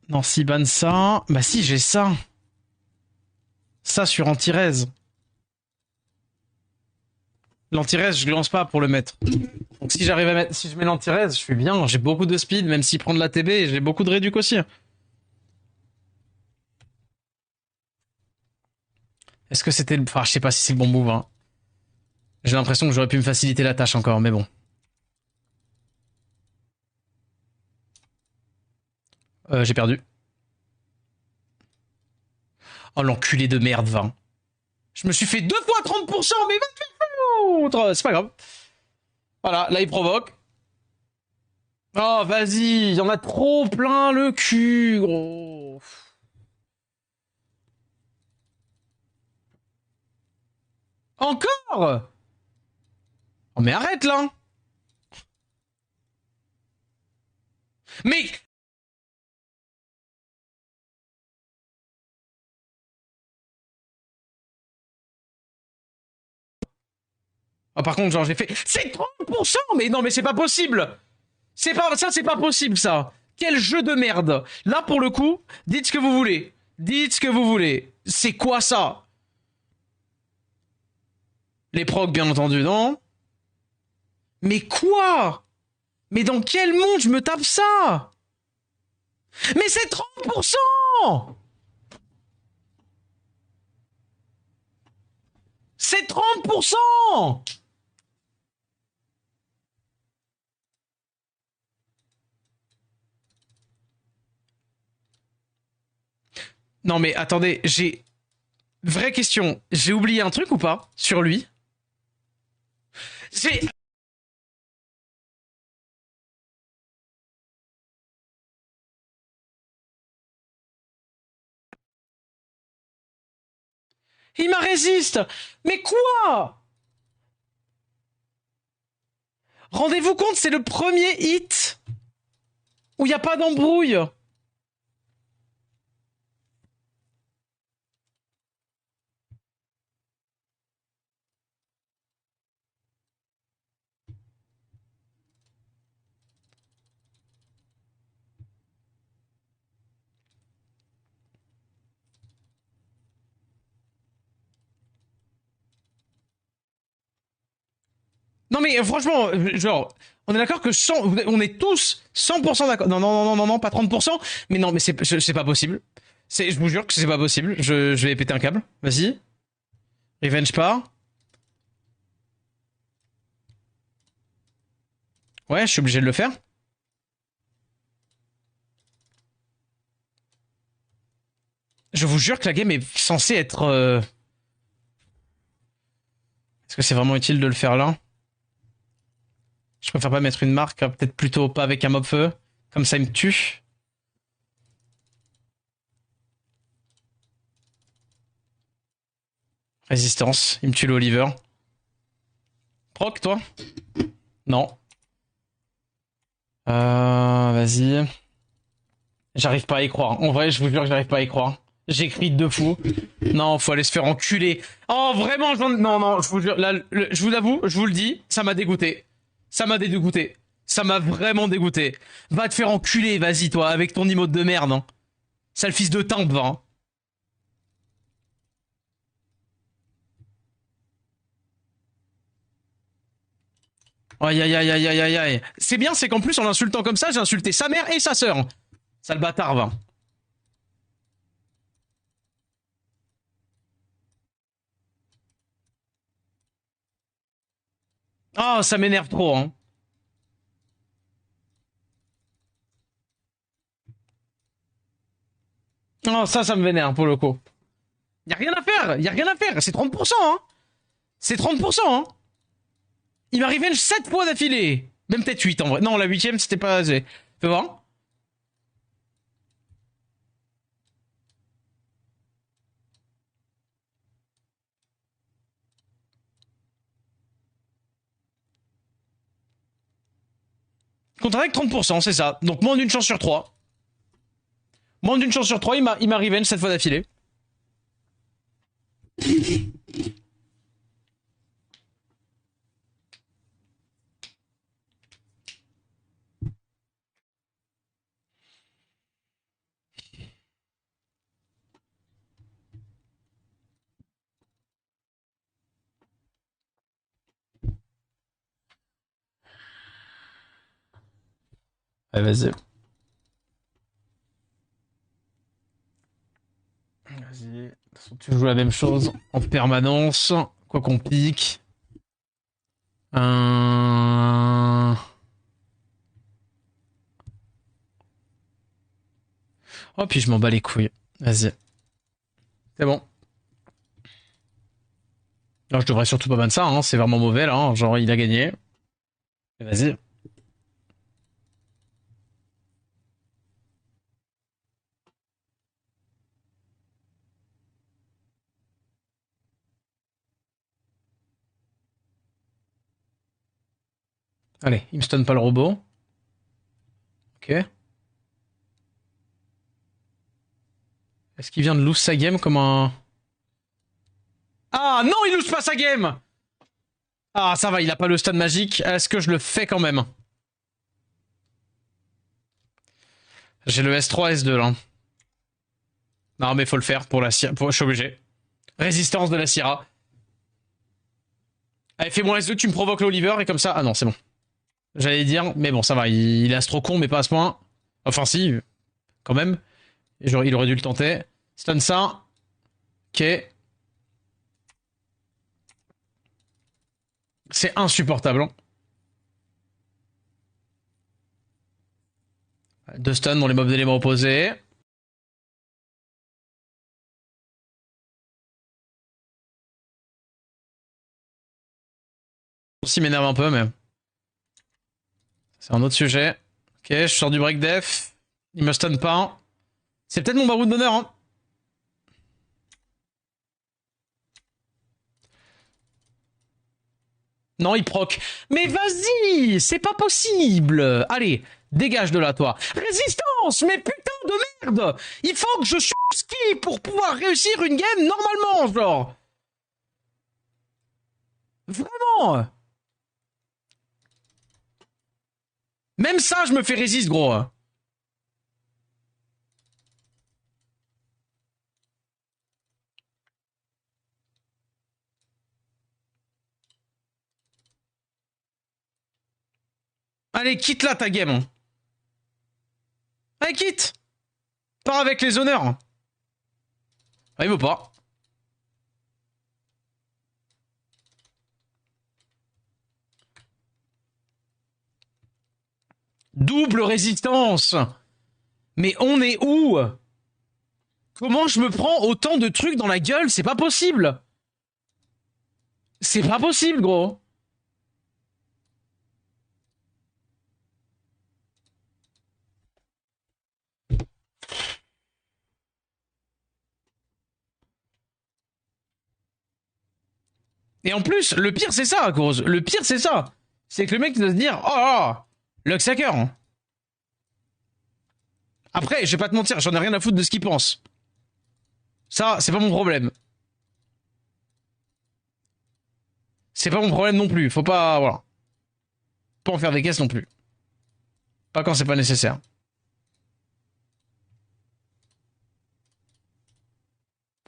Non, si ban ça... Bah si, j'ai ça. Ça sur Antirez. L'Antirez, je le lance pas pour le mettre. Donc si j'arrive à mettre... Si je mets l'Antirez, je suis bien. J'ai beaucoup de speed, même s'il prend de la TB, j'ai beaucoup de réduc aussi. Est-ce que c'était le... Enfin, je sais pas si c'est le bon move, hein. J'ai l'impression que j'aurais pu me faciliter la tâche encore, mais bon. J'ai perdu. Oh, l'enculé de merde, 20. Je me suis fait 2 fois 30%, mais va te faire foutre. C'est pas grave. Voilà, là, il provoque. Oh, vas-y, il y en a trop plein le cul, gros. Encore? Oh, mais arrête, là. Mais... Oh, par contre, genre, j'ai fait... C'est 30%. Mais non, mais c'est pas possible. C'est pas... Ça, c'est pas possible, ça. Quel jeu de merde. Là, pour le coup, dites ce que vous voulez. Dites ce que vous voulez. C'est quoi, ça? Les procs, bien entendu, non? Mais quoi? Mais dans quel monde je me tape ça? Mais c'est 30%. C'est 30%. Non mais attendez, j'ai... Vraie question, j'ai oublié un truc ou pas sur lui? C'est... Il m'a résiste. Mais quoi? Rendez-vous compte, c'est le premier hit où il n'y a pas d'embrouille. Non mais franchement, genre, on est d'accord que on est tous 100% d'accord. Non, non, non, non, non, non, pas 30%. Mais non, mais c'est pas possible. Je vous jure que c'est pas possible. Je vais péter un câble. Vas-y. Revenge pas. Ouais, je suis obligé de le faire. Je vous jure que la game est censée être... Est-ce que c'est vraiment utile de le faire là? Je préfère pas mettre une marque, hein, peut-être plutôt pas avec un mob feu. Comme ça, il me tue. Résistance, il me tue le Oliver. Proc, toi? Non. Vas-y. J'arrive pas à y croire. En vrai, je vous jure que j'arrive pas à y croire. J'écris de fou. Non, faut aller se faire enculer. Oh, vraiment, non, non, je vous jure, là, je vous avoue, je vous le dis, ça m'a dégoûté. Ça m'a dégoûté. Ça m'a vraiment dégoûté. Va te faire enculer, vas-y, toi, avec ton emote de merde, hein. Sale fils de timbre, va, hein. Aïe, aïe, aïe, aïe, aïe, aïe, aïe. C'est bien, c'est qu'en plus, en l'insultant comme ça, j'ai insulté sa mère et sa sœur. Sale bâtard, va. Oh, ça m'énerve trop, hein. Oh, ça me vénère, pour le coup. Y a rien à faire, y a rien à faire. C'est 30%, hein. C'est 30%, hein. Il m'a revenge 7 fois d'affilée. Même peut-être 8 en vrai. Non, la huitième, c'était pas... Fais voir. Contre-attaque 30%, c'est ça. Donc moins d'une chance sur 3. Moins d'une chance sur 3, il m'a revenge 7 fois d'affilée. Allez, vas-y. Vas-y. De toute façon, tu joues la même chose en permanence. Quoi qu'on pique. Oh, puis je m'en bats les couilles. Vas-y. C'est bon. Non, je devrais surtout pas battre ça, hein. C'est vraiment mauvais, là, hein. Genre, il a gagné. Vas-y. Allez, il me stun pas le robot. Ok. Est-ce qu'il vient de lose sa game comme un... Ah non, il lose pas sa game. Ah, ça va, il a pas le stun magique. Est-ce que je le fais quand même? J'ai le S3, S2 là. Non, mais faut le faire pour la Syrah. Je suis obligé. Résistance de la Syrah. Allez, fais-moi S2, tu me provoques l'Oliver et comme ça. Ah non, c'est bon. J'allais dire, mais bon, ça va. Il est astro con, mais pas à ce point. Enfin, si, quand même. Et genre, il aurait dû le tenter. Stun ça. Ok. C'est insupportable. Deux stuns dans les mobs d'éléments opposés. Aussi m'énerve un peu, mais c'est un autre sujet. Ok, je sors du break def. Il me stun pas. C'est peut-être mon baroud d'honneur, hein. Non, il proc. Mais vas-y, c'est pas possible. Allez, dégage de là, toi. Résistance, mais putain de merde. Il faut que je suis ski pour pouvoir réussir une game normalement, genre. Vraiment. Même ça, je me fais résiste, gros. Allez, quitte là ta game. Allez, quitte. Pars avec les honneurs. Ah, il veut pas. Double résistance. Mais on est où? Comment je me prends autant de trucs dans la gueule? C'est pas possible. C'est pas possible, gros. Et en plus, le pire c'est ça, à cause. Le pire c'est ça. C'est que le mec doit se dire, oh, Luxhacker. Après, je vais pas te mentir, j'en ai rien à foutre de ce qu'ils pensent. Ça, c'est pas mon problème. C'est pas mon problème non plus. Faut pas, voilà. Pas en faire des caisses non plus. Pas quand c'est pas nécessaire.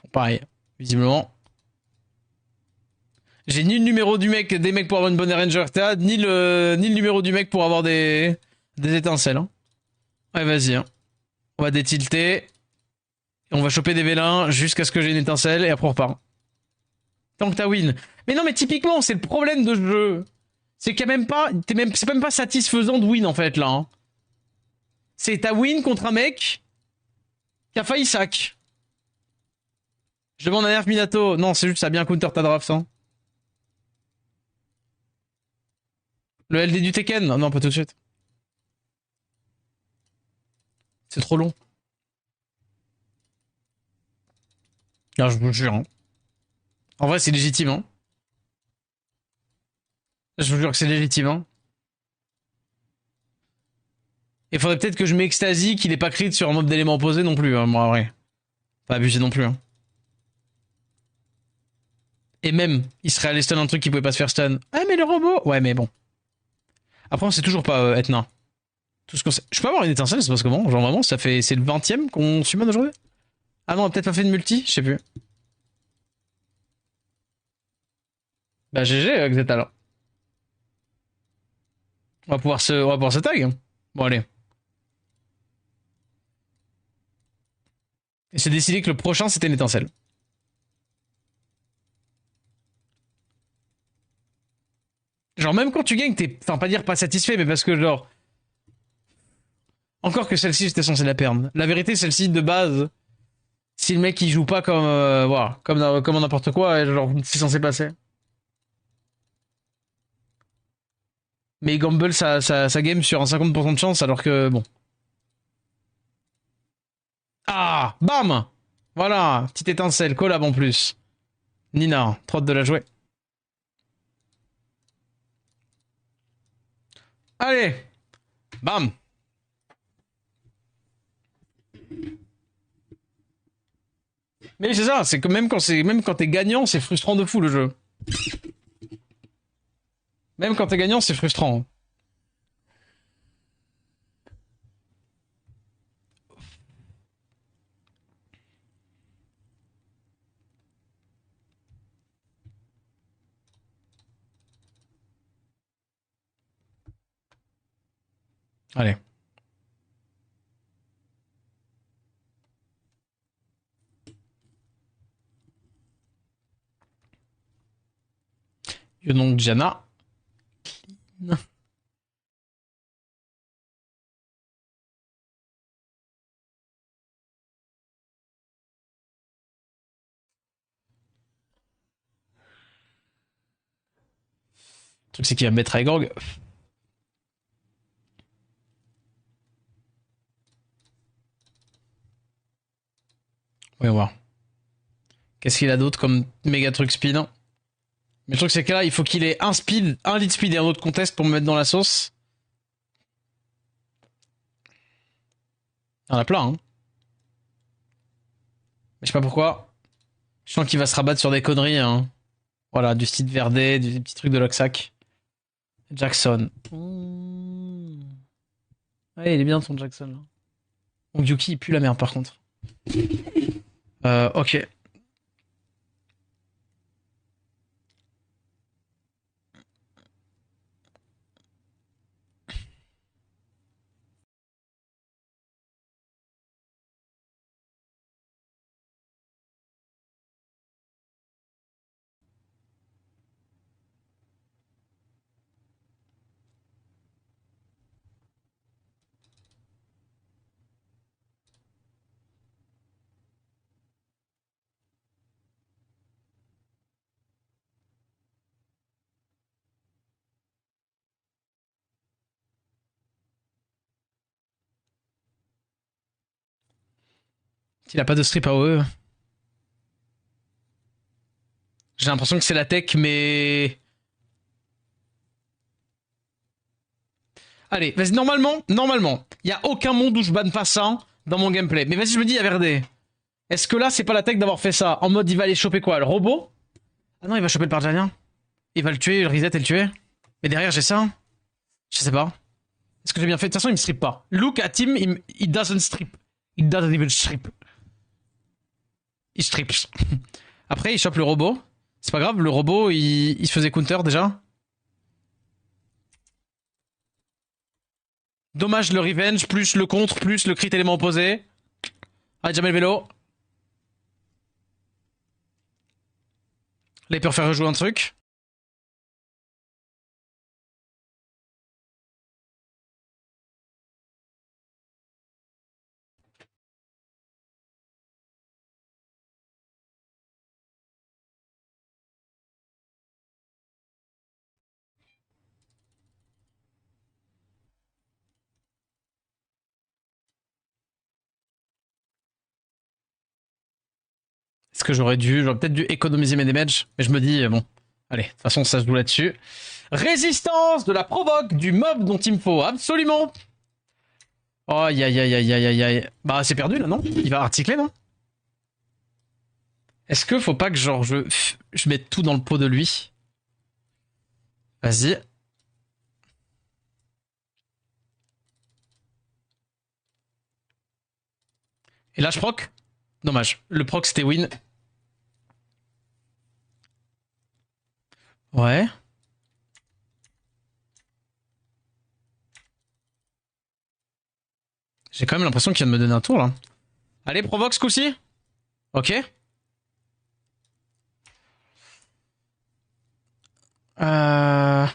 Bon, pareil, visiblement. J'ai ni le numéro du mec, des mecs pour avoir une bonne Ranger TA, ni le numéro du mec pour avoir des étincelles. Hein. Ouais, vas-y. Hein. On va détilter. Et on va choper des vélins jusqu'à ce que j'ai une étincelle et après on repart. Tant que t'as win. Mais non, mais typiquement, c'est le problème de ce jeu. C'est qu'il y a même pas, c'est même pas satisfaisant de win en fait là. Hein. C'est ta win contre un mec qui a failli sac. Je demande à Nerf Minato. Non, c'est juste ça a bien counter ta draft. Hein. Le LD du Tekken? Non, pas tout de suite. C'est trop long. Non, je vous jure. Hein. En vrai, c'est légitime. Hein. Je vous jure que c'est légitime. Hein. Il faudrait peut-être que je m'extasie qu'il ait pas crit sur un mob d'éléments opposés non plus. Hein, moi, en vrai. Pas abuser non plus. Hein. Et même, il serait allé stun un truc qui pouvait pas se faire stun. Ah, mais le robot. Ouais, mais bon. Après, on sait toujours pas être nain. Tout ce qu'on sait. Je peux avoir une étincelle, c'est parce que comment? Genre vraiment, ça fait. C'est le 20ème qu'on summon aujourd'hui? Ah non, on a peut-être pas fait de multi? Je sais plus. Bah GG, Xeta là. On va pouvoir se tag. Bon, allez. Et c'est décidé que le prochain, c'était une étincelle. Genre, même quand tu gagnes, t'es. Enfin, pas dire pas satisfait, mais parce que, genre. Encore que celle-ci, j'étais censé la perdre. La vérité, celle-ci, de base. Si le mec, il joue pas comme. Voilà. Comme n'importe quoi, genre, c'est censé passer. Mais il gamble sa game sur un 50% de chance, alors que. Bon. Ah! Bam! Voilà, petite étincelle, collab en plus. Nina, trop hâte de la jouer. Allez! Bam! Mais c'est ça, c'est que même quand t'es gagnant, c'est frustrant de fou le jeu. Même quand t'es gagnant, c'est frustrant. Allez. Donc Diana. Le truc c'est qu'il va me mettre à Egorg. On va voir. Qu'est-ce qu'il a d'autre comme méga truc speed? Mais le truc c'est que là, il faut qu'il ait un speed, un lead speed et un autre contest pour me mettre dans la sauce. Il y en a plein, hein. Mais je sais pas pourquoi. Je sens qu'il va se rabattre sur des conneries, hein. Voilà, du style Verdé, des petits trucs de Loxac. Jackson. Ouais, il est bien ton Jackson, là. Bon, Yuki, il pue la merde, par contre. Ok. Il a pas de strip AOE. J'ai l'impression que c'est la tech, mais... Allez, vas-y, normalement, il y a aucun monde où je banne pas ça dans mon gameplay. Mais vas-y, je me dis, il y a Verde. Est-ce que là, c'est pas la tech d'avoir fait ça? En mode, il va aller choper quoi? Le robot? Ah non, il va choper le Parjanien. Il va le tuer, le reset et le tuer. Mais derrière, j'ai ça. Je sais pas. Est-ce que j'ai bien fait? De toute façon, il me strip pas. Look at him, he doesn't strip. He doesn't even strip. Il strips. Après, il chope le robot. C'est pas grave, le robot, il se faisait counter déjà. Dommage le revenge, plus le contre, plus le crit élément opposé. Allez, jamais le vélo. Là, il peut refaire rejouer un truc. Est-ce que j'aurais peut-être dû économiser mes damages, mais je me dis, bon, allez, de toute façon, ça se joue là-dessus. Résistance de la provoque du mob dont il me faut, absolument. Oh, aïe, aïe, aïe, aïe, aïe, aïe. Bah, c'est perdu, là, non? Il va articler, non? Est-ce que faut pas que, genre, je mette tout dans le pot de lui? Vas-y. Et là, je proc? Dommage. Le proc, c'était win. Ouais. J'ai quand même l'impression qu'il vient de me donner un tour, là. Allez, provoque ce coup-ci. Ok. Euh...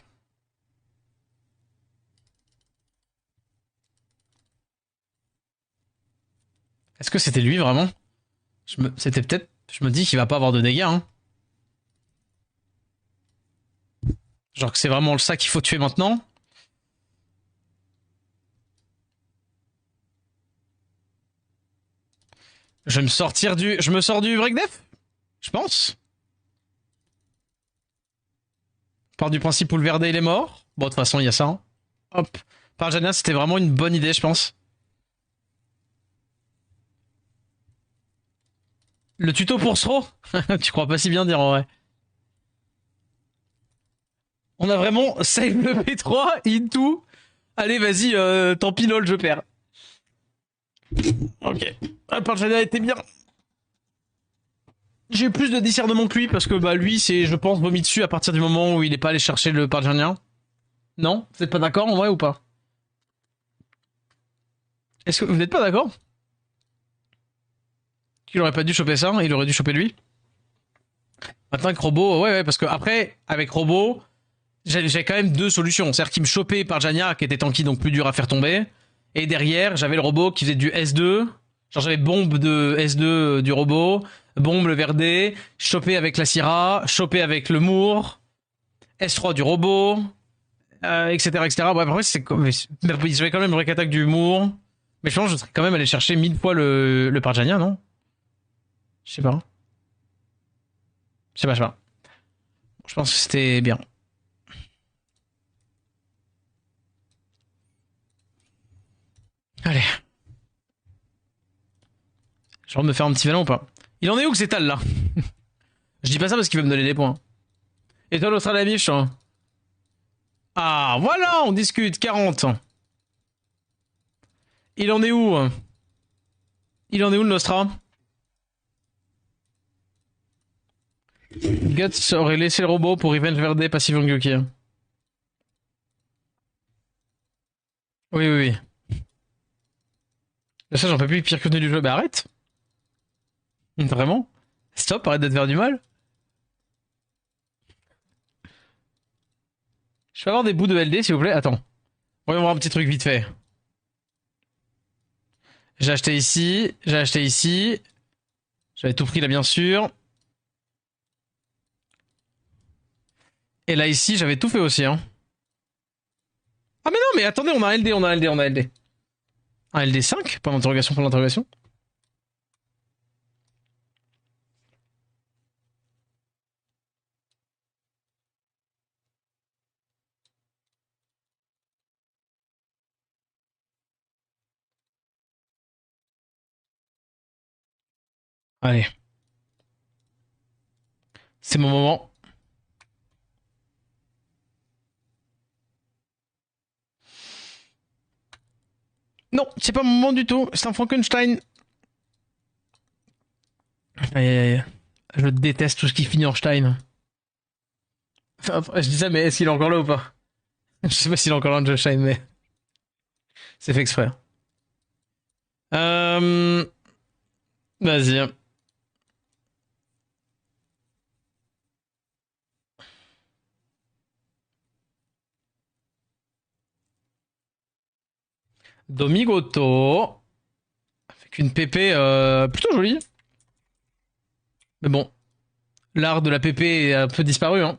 Est-ce que c'était lui, vraiment? C'était peut-être... Je me dis qu'il va pas avoir de dégâts, hein. Genre que c'est vraiment ça qu'il faut tuer maintenant. Je me sors du breakdef? Je pense. Part du principe où le Verde il est mort. Bon, de toute façon, il y a ça. Hein. Hop. Parjania, c'était vraiment une bonne idée, je pense. Le tuto pour Sro? Tu crois pas si bien dire en vrai. On a vraiment save le P3 into. Allez, vas-y, tant pis, lol, je perds. Ok. Ah, Parjania était bien. J'ai eu plus de discernement que lui parce que bah lui c'est je pense vomi dessus à partir du moment où il est pas allé chercher le Parjanien. Non? Vous êtes pas d'accord en vrai ou pas? Est-ce que vous n'êtes pas d'accord? Qu'il aurait pas dû choper ça, il aurait dû choper lui. Maintenant avec Robo, ouais parce que après avec Robo, j'ai quand même deux solutions. C'est-à-dire qu'il me chopait Parjania qui était tanky donc plus dur à faire tomber. Et derrière j'avais le robot qui faisait du S2. Genre j'avais bombe de S2 du robot, bombe le Verdé, chopé avec la Syrah, chopé avec le Moore, S3 du robot, etc., etc. Bref, après, j'avais quand même break attack du Moore. Mais je pense que je serais quand même allé chercher 1000 fois le Parjania, non? Je sais pas. Je sais pas. Je pense que c'était bien. Allez. Je vais me faire un petit vélin ou pas? Il en est où que c'est Tal là? Je dis pas ça parce qu'il veut me donner des points. Et toi, l'Australie biche, hein? Ah, voilà, on discute. 40. Il en est où? Il en est où le Nostra? Guts aurait laissé le robot pour Revenge Verde passif Gyuki. Oui, oui, oui. Ça, j'en peux plus, pire que du jeu. Bah arrête. Vraiment? Stop, arrête de te faire du mal. Je peux avoir des bouts de LD, s'il vous plaît? Attends. Voyons voir un petit truc vite fait. J'ai acheté ici, j'ai acheté ici. J'avais tout pris là, bien sûr. Et là, ici, j'avais tout fait aussi, hein. Ah, mais non, mais attendez, on a un LD, on a un LD, on a un LD. Un LD5? Pas d'interrogation pour l'interrogation. Allez. C'est mon moment. Non, c'est pas mon moment du tout. C'est un Frankenstein. Aïe, aïe, aïe. Je déteste tout ce qui finit en Stein. Enfin, je dis ça, mais est-ce qu'il est encore là ou pas? Je sais pas s'il est encore là, Joe Stein, mais c'est fait exprès. Euh... Vas-y. Domigoto. Avec une pépé plutôt jolie. Mais bon, l'art de la pépé est un peu disparu, hein.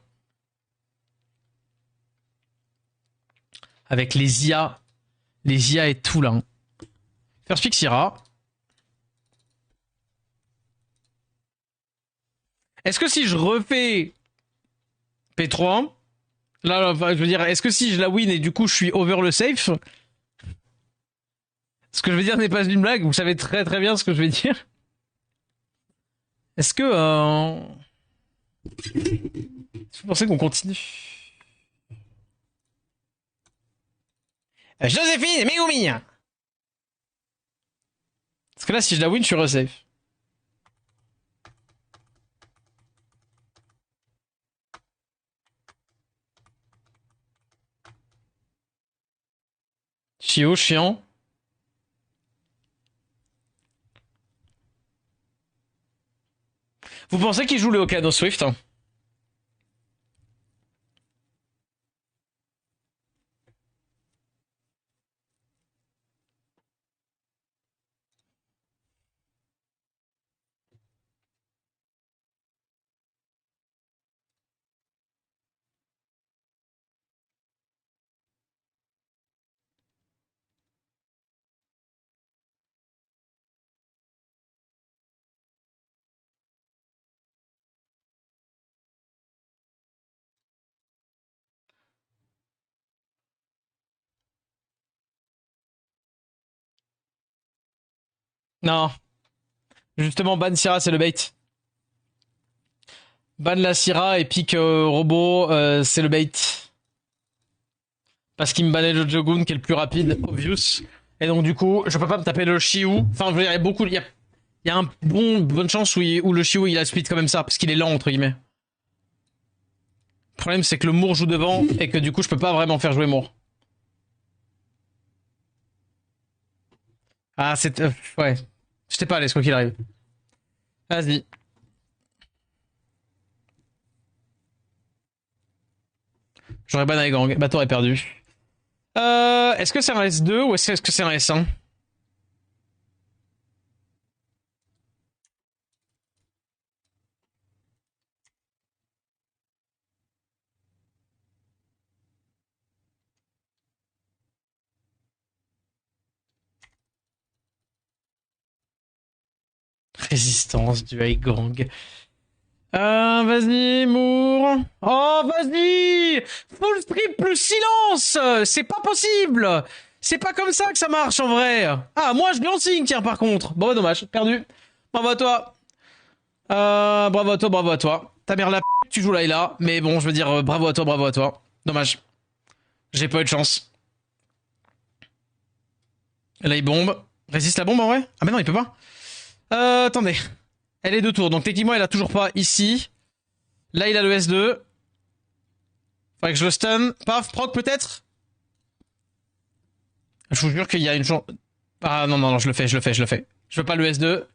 Avec les IA et tout là. Hein. First pick Syrah. Est-ce que si je refais P3, là, je veux dire, est-ce que si je la win et du coup je suis over le safe, ce que je veux dire n'est pas une blague, vous savez très très bien ce que je vais dire. Est-ce que vous pensez qu'on continue? Joséphine, Megumi. Parce que là, si je la win, je suis resafe. Chiot, chiant. Vous pensez qu'il joue le Hokkaido Swift hein? Non. Justement, ban Syrah, c'est le bait. Ban la Syrah et pique robot, c'est le bait. Parce qu'il me bannait le Jogun qui est le plus rapide, obvious. Et donc du coup, je peux pas me taper le Shiu. Enfin, je veux dire, il y a beaucoup, il y a un bonne chance où le Shiu il a speed quand même ça, parce qu'il est lent entre guillemets. Le problème c'est que le Moore joue devant et que du coup je peux pas vraiment faire jouer Moore. Ah c'est... ouais. J'étais pas à l'aise quoi qu'il arrive. Vas-y. J'aurais ban avec gang. Bah t'aurais perdu. Est-ce que c'est un S2 ou est-ce que c'est un S1? Résistance du high gang. Vas-y, Moore. Oh, vas-y! Full strip plus silence! C'est pas possible! C'est pas comme ça que ça marche en vrai! Ah, moi je lui en signe, tiens, par contre. Bon, bah, dommage, perdu. Bravo à toi. Bravo à toi, bravo à toi. Ta mère la p, tu joues Layla, mais bon, je veux dire, bravo à toi, bravo à toi. Dommage. J'ai pas eu de chance. Là, il bombe. Résiste la bombe en vrai? Ah, mais non, il peut pas. Attendez. Elle est de tour, donc techniquement, elle a toujours pas ici. Là, il a le S2. Faudrait que je le stun. Paf, proc peut-être. Je vous jure qu'il y a une chance. Ah non, non, non, je le fais, je le fais, je le fais. Je veux pas le S2.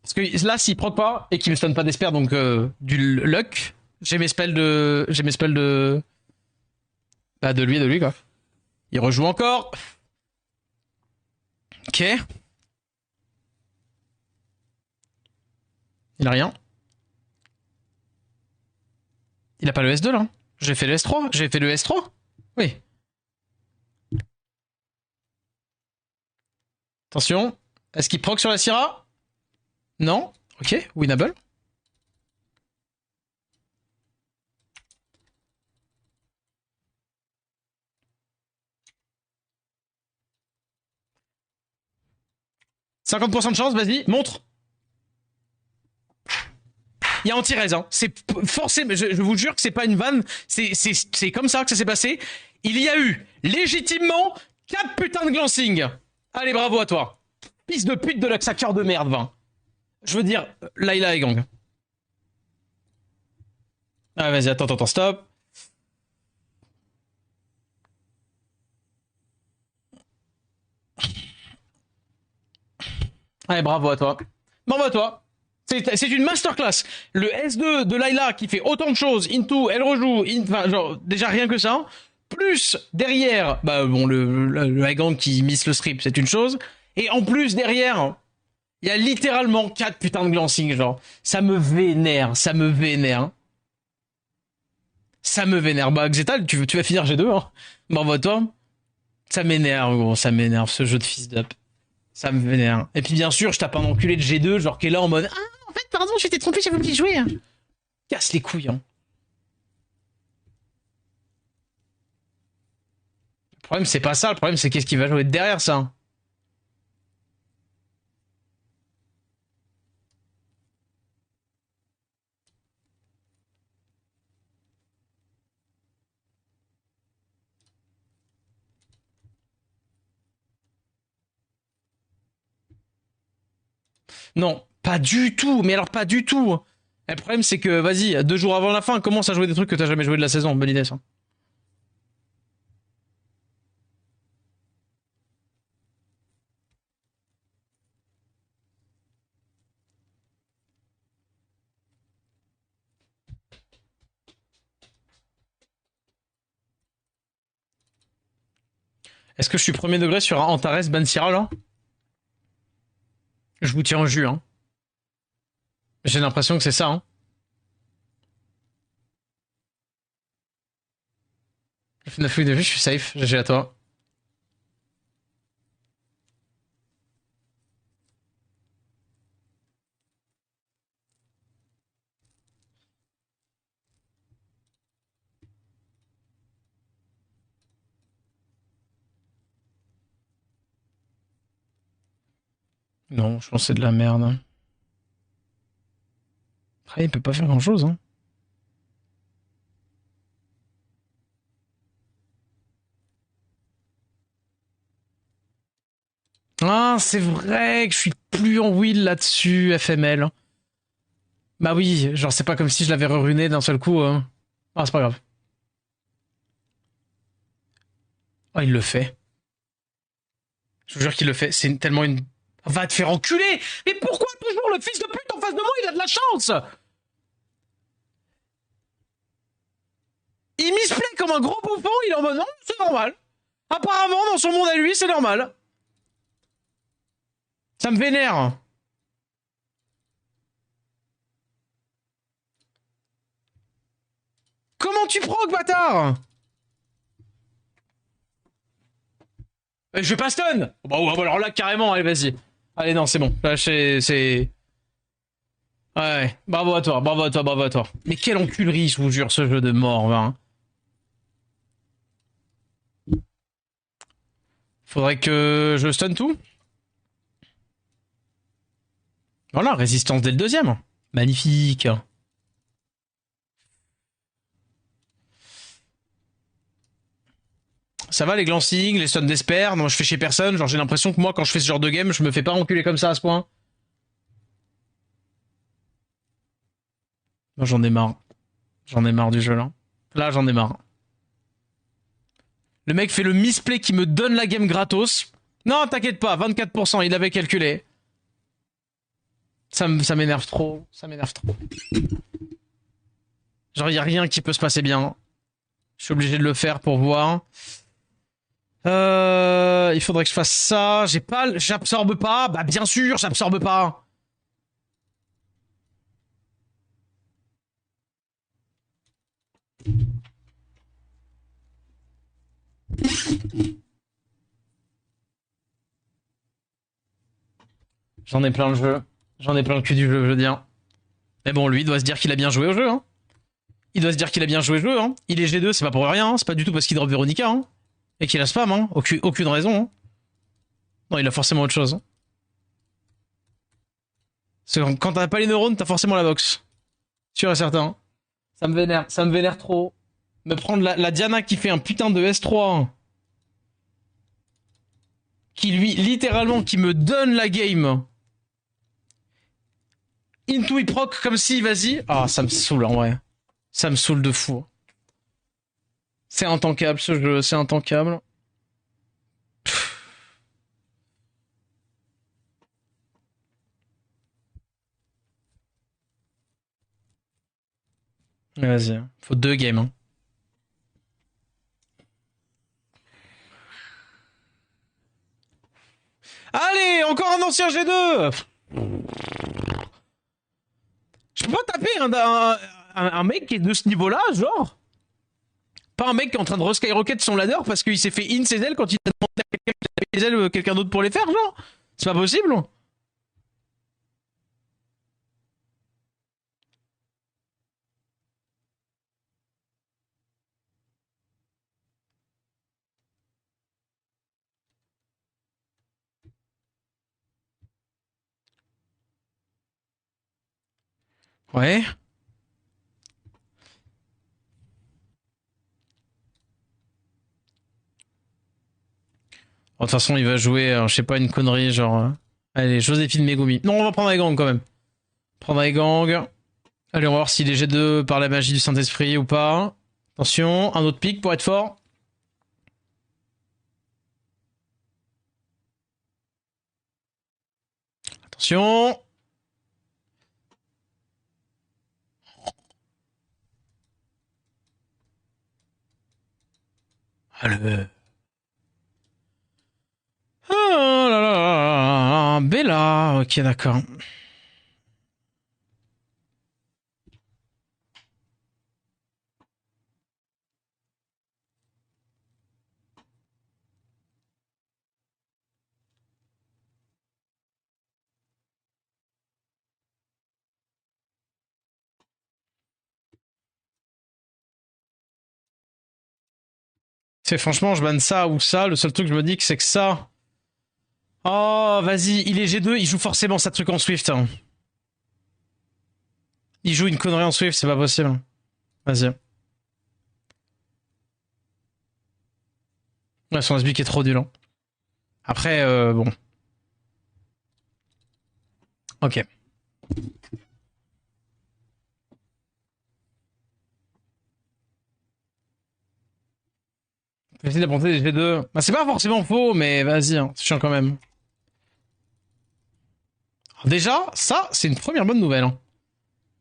Parce que là, s'il proc pas et qu'il me stun pas d'esper, donc du luck, j'ai mes spells de. J'ai mes spells de. Bah, de lui et de lui, quoi. Il rejoue encore. Ok. Il a rien. Il a pas le S2 là. J'ai fait le S3. J'ai fait le S3. Oui. Attention. Est-ce qu'il proc sur la Syrah? Non. Ok. Winnable. « 50% de chance, vas-y, montre. y a anti-raise, hein. C'est forcément, je vous jure que c'est pas une vanne, c'est comme ça que ça s'est passé. Il y a eu, légitimement, 4 putains de glancing. Allez, bravo à toi. Fils de pute de l'axaqueur de merde, va. Je veux dire, Layla et gang. Ah, vas-y, attends, stop. Allez, bravo à toi. Bravo à toi. C'est une masterclass. Le S2 de Layla qui fait autant de choses, into, elle rejoue, enfin, genre, déjà rien que ça. Plus derrière, bah bon, le high gang qui miss le strip, c'est une chose. Et en plus derrière, il y a littéralement 4 putains de glancing, genre. Ça me vénère, ça me vénère. Ça me vénère. Bah, Xetal, tu vas finir G2, hein. Bravo à toi. Ça m'énerve, gros, ça m'énerve, ce jeu de fils d'up. Ça me vénère. Et puis bien sûr, je tape un enculé de G2, genre qui est là en mode ah, en fait, pardon, j'étais trompé, j'avais oublié de jouer. Casse les couilles, hein. Le problème, c'est pas ça, le problème, c'est qu'est-ce qui va jouer derrière ça. Non, pas du tout, mais alors pas du tout. Et le problème, c'est que, vas-y, 2 jours avant la fin, commence à jouer des trucs que t'as jamais joué de la saison. Bonne idée, ça. Est-ce que je suis premier degré sur un Antares Bansira, là? Je vous tiens au jus, hein. J'ai l'impression que c'est ça, hein. J'ai fait 9 fouilles de vue, je suis safe. GG à toi. Non, je pense que c'est de la merde. Après, il peut pas faire grand-chose, hein. Ah, c'est vrai que je suis plus en will là-dessus, FML. Bah oui, genre c'est pas comme si je l'avais ruiné d'un seul coup. Hein. Ah, c'est pas grave. Ah, il le fait. Je vous jure qu'il le fait. C'est tellement une... Va te faire enculer. Mais pourquoi toujours le fils de pute en face de moi, il a de la chance. Il misplay comme un gros bouffon, il est en mode non, c'est normal. Apparemment, dans son monde à lui, c'est normal. Ça me vénère. Comment tu proc, bâtard? Je vais pas stun. Bah alors là, carrément, allez, vas-y. Allez, non, c'est bon. Là, c'est... Ouais, bravo à toi, bravo à toi, bravo à toi. Mais quelle enculerie, je vous jure, ce jeu de mort, hein. Faudrait que je stun tout. Voilà, résistance dès le deuxième. Magnifique. Ça va les glancings, les stuns d'espère. Non, je fais chez personne. Genre, j'ai l'impression que moi, quand je fais ce genre de game, je me fais pas enculer comme ça à ce point. Moi, j'en ai marre. J'en ai marre du jeu là. Là, j'en ai marre. Le mec fait le misplay qui me donne la game gratos. Non, t'inquiète pas, 24%, il avait calculé. Ça m'énerve trop. Ça m'énerve trop. Genre, y a rien qui peut se passer bien. Je suis obligé de le faire pour voir. Il faudrait que je fasse ça. J'ai pas, j'absorbe pas. Bah, bien sûr, j'absorbe pas. J'en ai plein le jeu. J'en ai plein le cul du jeu, je veux dire. Mais bon, lui, il doit se dire qu'il a bien joué au jeu, hein. Il doit se dire qu'il a bien joué au jeu, hein. Il est G2, c'est pas pour rien, hein. C'est pas du tout parce qu'il drop Véronica, hein. Et qu'il a spam, hein. Aucune raison, hein. Non, il a forcément autre chose. Hein. Parce que quand t'as pas les neurones, t'as forcément la box. Sûr et certain. Ça me vénère trop. Me prendre la Diana qui fait un putain de S3, qui lui, littéralement, qui me donne la game. Into it proc comme si, vas-y. Ah, ça me saoule en vrai. Ça me saoule de fou. C'est intankable ce jeu, c'est intankable. Vas-y, faut 2 games. Hein. Allez, encore un ancien G2. Je peux pas taper un mec qui est de ce niveau-là, genre. Pas un mec qui est en train de reskyrocket son ladder parce qu'il s'est fait in ses ailes quand il a demandé à quelqu'un qui avait des ailes quelqu'un d'autre pour les faire, genre. C'est pas possible. Ouais. Bon, de toute façon, il va jouer, je sais pas, une connerie, genre. Allez, Joséphine Megumi. Non, on va prendre Gang quand même. Prendre Gang. Allez, on va voir s'il est G2 par la magie du Saint-Esprit ou pas. Attention, un autre pic pour être fort. Attention. Allez. Ah là là là là. Bella. Ok, d'accord. C'est franchement, je banne ça ou ça. Le seul truc que je me dis, c'est que ça. Oh, vas-y, il est G2, il joue forcément sa truc en Swift. Hein. Il joue une connerie en Swift, c'est pas possible. Vas-y. Ouais, son SBIC est trop nul. Hein. Après, bon. Ok. Essayer d'apporter des G2. Bah, c'est pas forcément faux, mais vas-y, hein, c'est chiant quand même. Alors déjà, ça, c'est une première bonne nouvelle. Hein.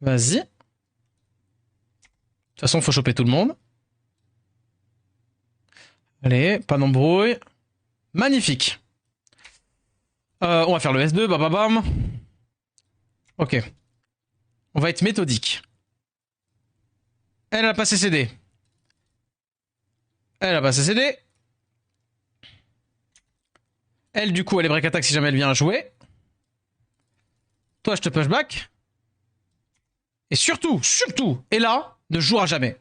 Vas-y. De toute façon, faut choper tout le monde. Allez, pas d'embrouille. Magnifique. On va faire le S2, bam bam bam. Ok. On va être méthodique. Elle a pas CCD. Elle a pas CCD. Elle, du coup, elle est break attack si jamais elle vient jouer. Toi, je te pushback. Et surtout, et là, ne jouera jamais.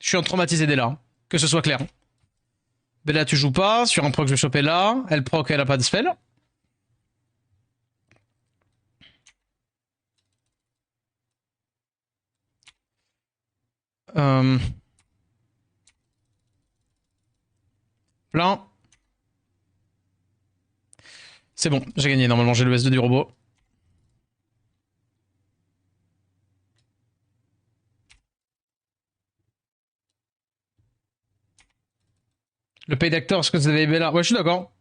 Je suis en traumatisé dès là. Que ce soit clair. Bella, tu joues pas. Sur un proc, je vais choper là. Elle proc, elle a pas de spell. Plein. C'est bon, j'ai gagné. Normalement, j'ai le S2 du robot. Le pay d'acteur, est-ce que vous avez Bella? Ouais, je suis d'accord.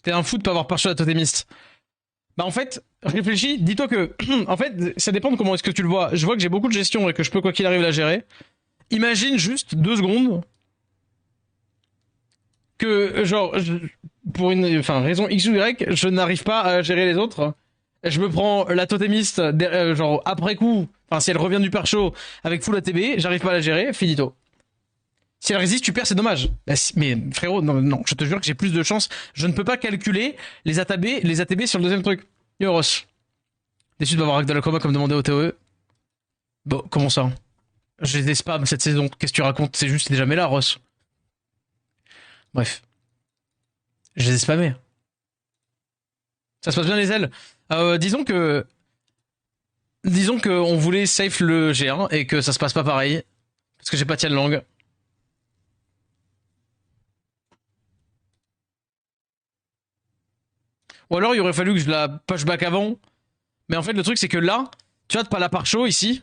T'es un fou de pas avoir perçu la totémiste. Bah en fait, réfléchis, dis-toi que, en fait, ça dépend de comment est-ce que tu le vois. Je vois que j'ai beaucoup de gestion et que je peux quoi qu'il arrive la gérer. Imagine juste 2 secondes que, genre, pour une raison X ou Y, je n'arrive pas à gérer les autres. Je me prends la totémiste, genre, après coup, enfin, si elle revient du percho avec full ATB, j'arrive pas à la gérer, finito. Si elle résiste, tu perds, c'est dommage. Bah, mais frérot, non, je te jure que j'ai plus de chance. Je ne peux pas calculer les ATB sur le deuxième truc. Yo, Ross. Déçu de m'avoir hack de la combat comme demandé au TOE. Bon, comment ça? J'ai des spams cette saison. Qu'est-ce que tu racontes? C'est juste, c'est déjà là, Ross. Bref. Je les ai spammés. Ça se passe bien les ailes. Disons que... Disons qu'on voulait safe le G1 et que ça se passe pas pareil. Parce que j'ai pas Tian Lang. Ou alors il aurait fallu que je la pushback avant. Mais en fait le truc c'est que là, tu vois de pas la par chaud ici.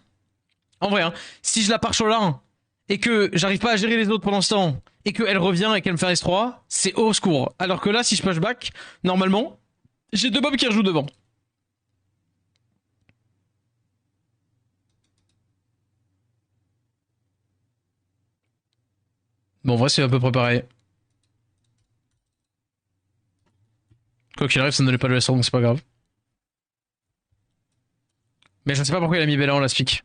En vrai, hein, si je la par chaud là et que j'arrive pas à gérer les autres pendant ce temps et qu'elle revient et qu'elle me fait S3, c'est au secours. Alors que là si je pushback, normalement, j'ai deux mobs qui rejouent devant. Bon, en vrai, c'est à peu près pareil. Quoi qu'il arrive, ça ne donnait pas de leçon, donc c'est pas grave. Mais je sais pas pourquoi il a mis Bella en last pick.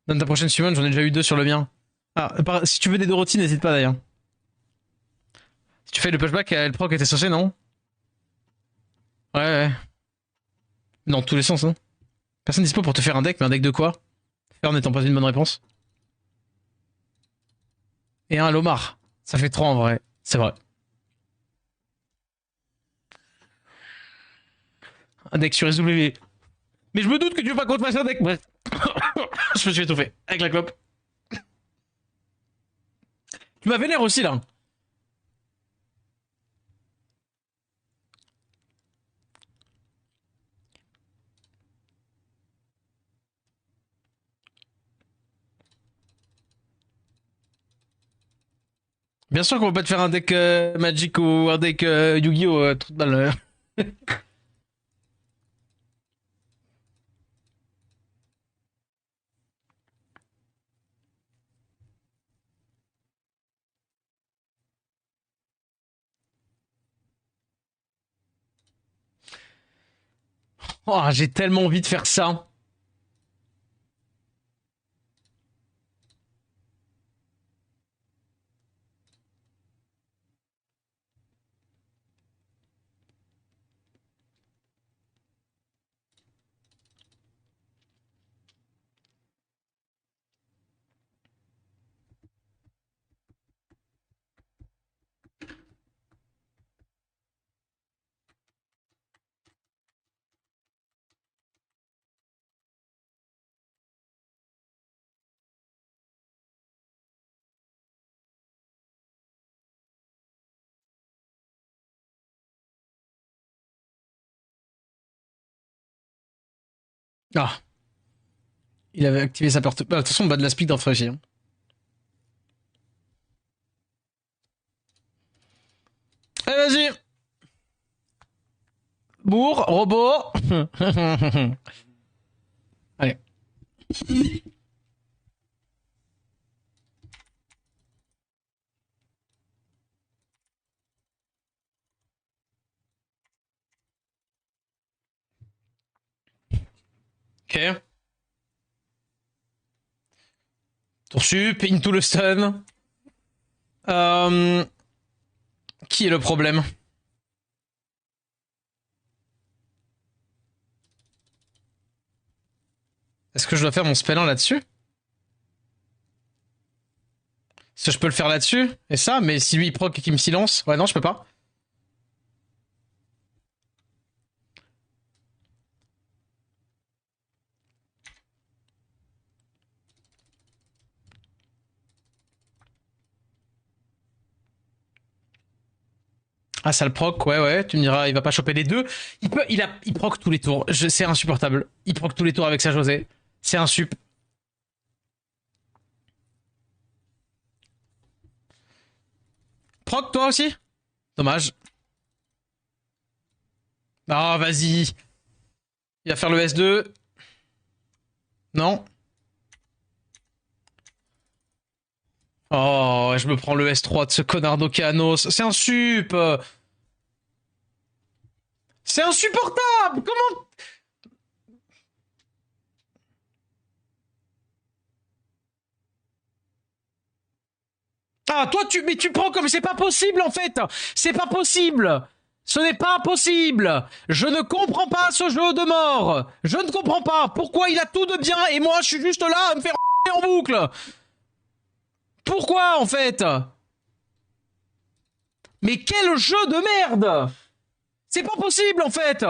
Dans ta prochaine summon, j'en ai déjà eu deux sur le mien. Ah, si tu veux des Dorothy, n'hésite pas d'ailleurs. Si tu fais le pushback, elle proc était censée, non? Ouais, ouais. Dans tous les sens, non? Personne dispo pour te faire un deck, mais un deck de quoi? Faire n'étant pas une bonne réponse. Et un Lomar. Ça fait 3 en vrai. C'est vrai. Un deck sur SW. Mais je me doute que tu veux pas qu'on te fasse un deck. Bref. Je me suis étouffé. Avec la clope. Tu m'as vénère aussi là. Bien sûr qu'on va pas te faire un deck Magic ou un deck Yu-Gi-Oh! Tout dans le... Oh, j'ai tellement envie de faire ça. Ah. Il avait activé sa porte. Bah, de toute façon, on bat de la speed dans Frégie. Hein. Allez, vas-y. Bourre, robot. Allez. Ok. Tour sup, into le stun. Qui est le problème? Est-ce que je dois faire mon spell 1 là-dessus? Est-ce que je peux le faire là-dessus? Et ça, mais si lui il proc et qu'il me silence... Ouais, non, je peux pas. Ah, ça le proc, ouais, ouais. Tu me diras, il va pas choper les deux. Il proc tous les tours. C'est insupportable. Il proc tous les tours avec sa José. C'est un sup. Proc, toi aussi? Dommage. Ah, vas-y. Il va faire le S2. Non. Oh, je me prends le S3 de ce connard d'Okeanos. C'est un sup. C'est insupportable. Comment? Ah, toi, mais tu prends comme c'est pas possible en fait. C'est pas possible. Ce n'est pas possible. Je ne comprends pas ce jeu de mort. Je ne comprends pas pourquoi il a tout de bien et moi je suis juste là à me faire en boucle. Pourquoi en fait? Mais quel jeu de merde! C'est pas possible en fait!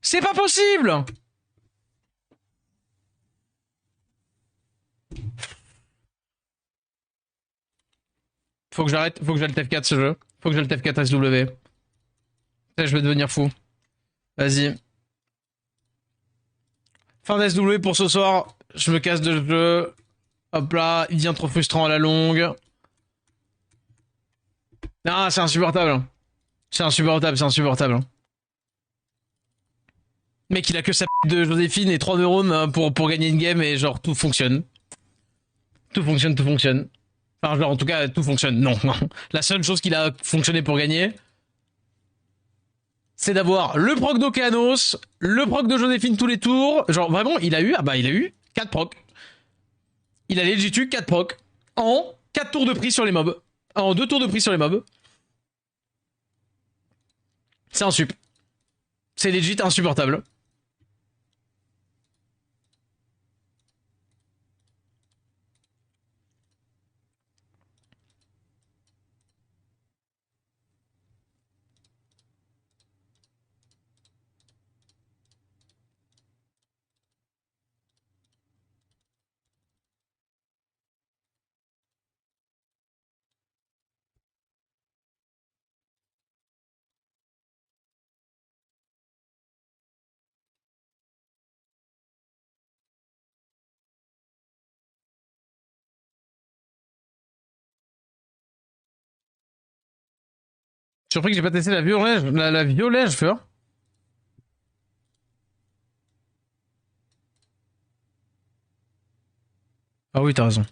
C'est pas possible! Faut que j'arrête, faut que j'aille le F4 ce jeu. Faut que j'aille le F4 SW. Je vais devenir fou. Vas-y. Fin d'SW pour ce soir. Je me casse de jeu. Hop là, il devient trop frustrant à la longue. Ah, c'est insupportable. C'est insupportable, c'est insupportable. Mec, il a que sa p de Joséphine et 3 neurones pour gagner une game et genre tout fonctionne. Tout fonctionne, tout fonctionne. Enfin, genre en tout cas, tout fonctionne. Non, non. La seule chose qu'il a fonctionné pour gagner, c'est d'avoir le proc d'Okeanos, le proc de Joséphine tous les tours. Genre vraiment, il a eu, ah bah il a eu 4 procs. Il a legit eu 4 procs en 4 tours de prix sur les mobs. En 2 tours de prix sur les mobs. C'est un sup. C'est legit insupportable. Surpris que j'ai pas testé la violet, la violet, je fais. Ah oui, t'as raison.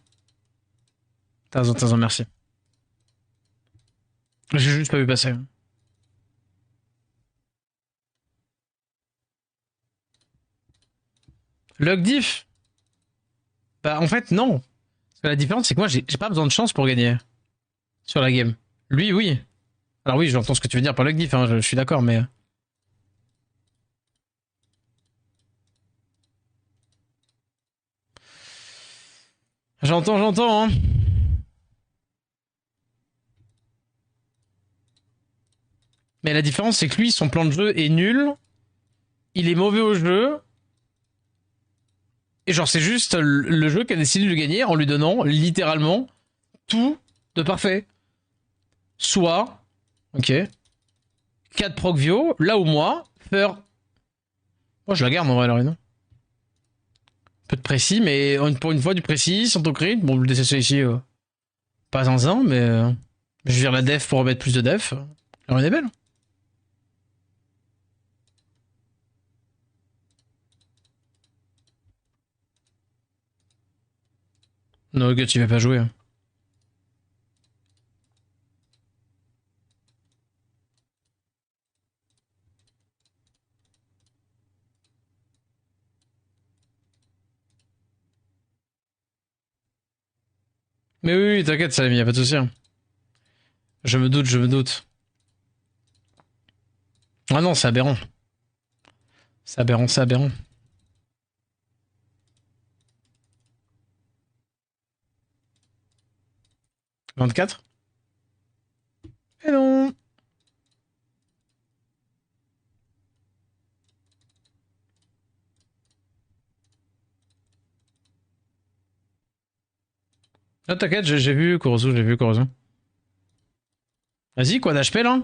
T'as raison, merci. J'ai juste pas vu passer. Log diff. Bah en fait non. Parce que la différence c'est que moi j'ai pas besoin de chance pour gagner sur la game. Lui oui. Alors oui, j'entends ce que tu veux dire par log diff, hein, je suis d'accord, mais j'entends, hein. Mais la différence c'est que lui son plan de jeu est nul. Il est mauvais au jeu. Et genre c'est juste le jeu qui a décidé de le gagner en lui donnant littéralement tout de parfait. Soit, ok, 4 proc vio, là où moi, faire... Moi je la garde en vrai, alors non. Peu de précis, mais pour une fois du précis, sans crit. Bon, le DCC ici, pas zinzin, mais je vire la def pour remettre plus de def. Alors elle est belle. Non, le gars, tu vas pas jouer. Mais oui, oui t'inquiète, Salami, y'a pas de souci. Hein. Je me doute, je me doute. Ah non, c'est aberrant. C'est aberrant, c'est aberrant. « 24 ?» Eh non. Ah t'inquiète, j'ai vu Kurosu, j'ai vu Kurosu. Vas-y, quoi d'HP là?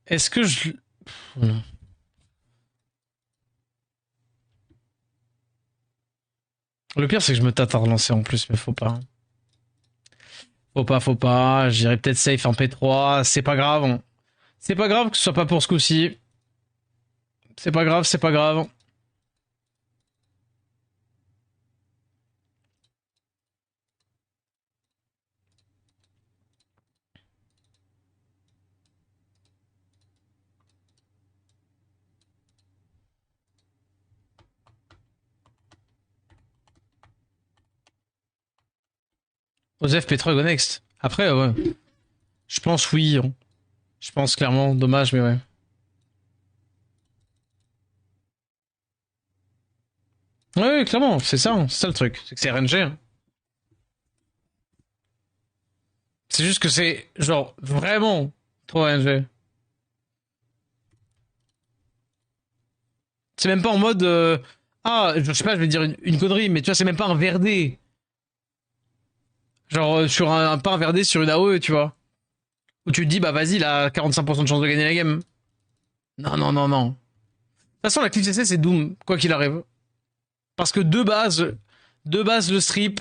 Est-ce que je... Non. Le pire c'est que je me tâte à relancer en plus, mais faut pas. Faut pas. J'irai peut-être safe en P3. C'est pas grave. C'est pas grave que ce soit pas pour ce coup-ci. C'est pas grave, c'est pas grave. Osef P3 go next. Après, ouais. Je pense oui. Hein. Je pense clairement. Dommage, mais ouais. Ouais, clairement, c'est ça. Hein. C'est ça le truc. C'est que c'est RNG. Hein. C'est juste que c'est, genre, vraiment trop RNG. C'est même pas en mode ah, je sais pas, je vais dire une connerie, mais tu vois, c'est même pas un verdé. Genre sur pas un verdé sur une AOE, tu vois. Où tu te dis bah vas-y, il a 45% de chance de gagner la game. Non, non, non, non. De toute façon, la clip CC c'est Doom, quoi qu'il arrive. Parce que de base le strip,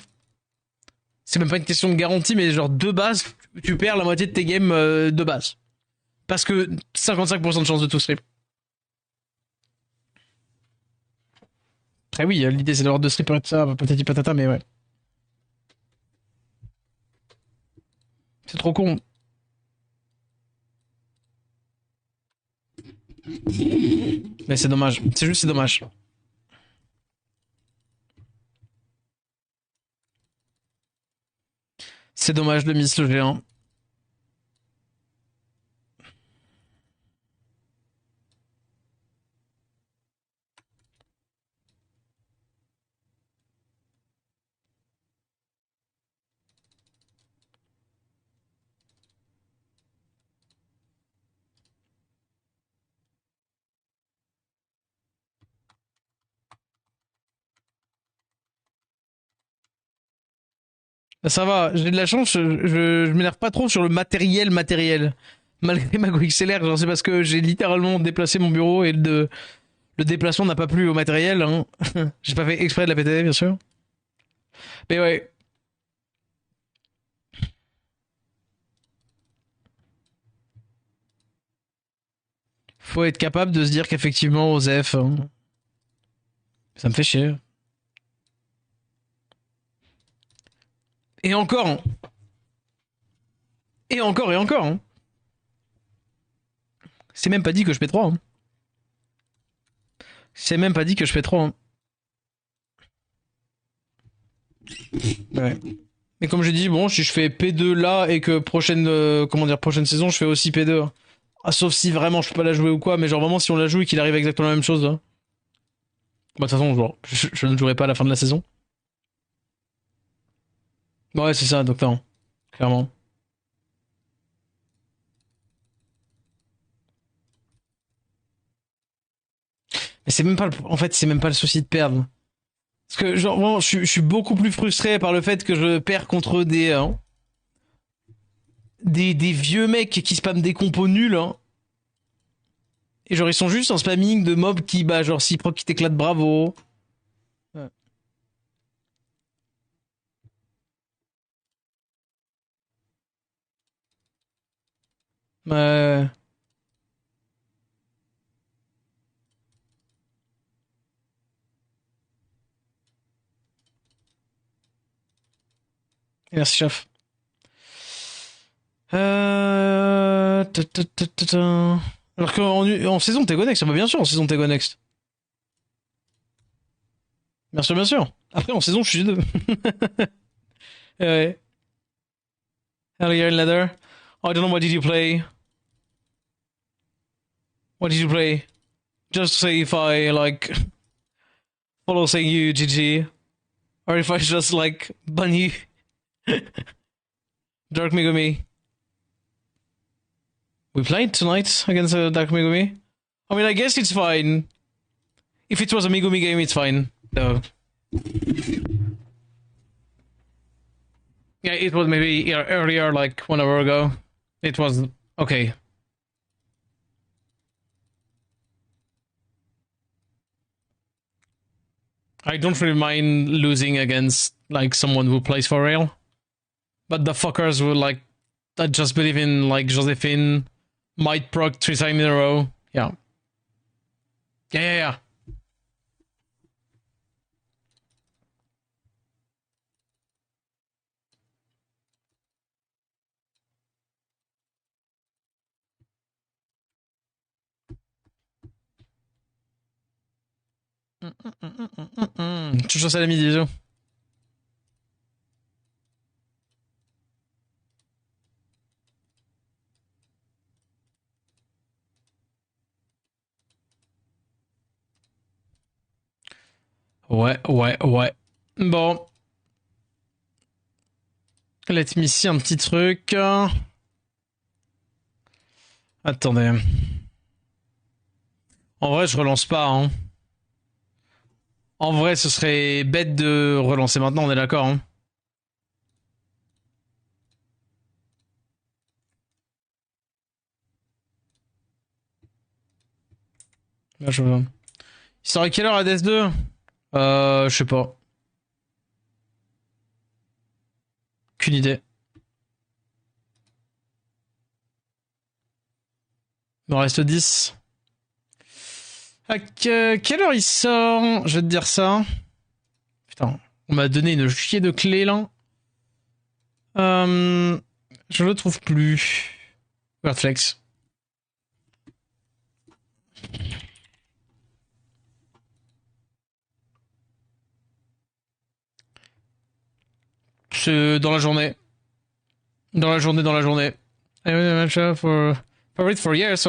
c'est même pas une question de garantie, mais genre de base, tu perds la moitié de tes games de base. Parce que 55% de chance de tout strip. Après oui, l'idée c'est d'avoir deux strippers et tout ça, patati patata, mais ouais. C'est trop con. Mais c'est dommage. C'est juste, c'est dommage. C'est dommage de miss le G1. Ça va, j'ai de la chance, je m'énerve pas trop sur le matériel. Malgré ma XLR, genre c'est parce que j'ai littéralement déplacé mon bureau et le déplacement n'a pas plu au matériel. Hein. J'ai pas fait exprès de la péter, bien sûr. Mais ouais. Faut être capable de se dire qu'effectivement, Osef, hein, ça me fait chier. Et encore, hein. Et encore, et encore. Hein. C'est même pas dit que je fais 3. Hein. C'est même pas dit que je fais 3. Hein. Ouais. Mais comme j'ai dit, bon, si je fais P2 là et que prochaine, comment dire, prochaine saison, je fais aussi P2. Ah, sauf si vraiment je peux pas la jouer ou quoi, mais genre vraiment si on la joue et qu'il arrive exactement la même chose. Là. Bah, de toute façon, genre, je ne jouerai pas à la fin de la saison. Ouais, c'est ça, donc non. Clairement. Mais c'est même pas en fait, c'est même pas le souci de perdre. Parce que, genre, vraiment, je suis beaucoup plus frustré par le fait que je perds contre des vieux mecs qui spamment des compos nuls, hein. Et genre, ils sont juste en spamming de mobs qui, bah, genre, si proc qui t'éclate, bravo. Ouais. Ouais. Merci, chef. Alors qu'en saison, t'es Next, ça va bien sûr, en saison, t'es Next. Bien sûr, bien sûr. Après, en saison, je suis deux. Ouais. Earlier in ladder. I don't know what did you play. What did you play? Just say if I like follow saying you GG, or if I just like ban you, Dark Megumi. We played tonight against Dark Megumi. I mean, I guess it's fine. If it was a Megumi game, it's fine. No. Yeah, it was maybe earlier, like 1 hour ago. It was okay. I don't really mind losing against like someone who plays for real, but the fuckers who like that just believe in like Josephine might proc 3 times in a row. Yeah. Yeah, yeah, yeah. Toujours ça la midi, bisous. Ouais, ouais, ouais. Bon. Let me see un petit truc. Attendez. En vrai, je relance pas, hein. En vrai, ce serait bête de relancer maintenant, on est d'accord, hein. Là, je vois. Il sort à quelle heure à DS2? Je sais pas. Qu'une idée. Il m'en reste 10. À quelle heure il sort? Je vais te dire ça. Putain, on m'a donné une chier de clé là. Je le trouve plus. Wordflex. C'est dans la journée. Dans la journée. I was a match for favorite for years.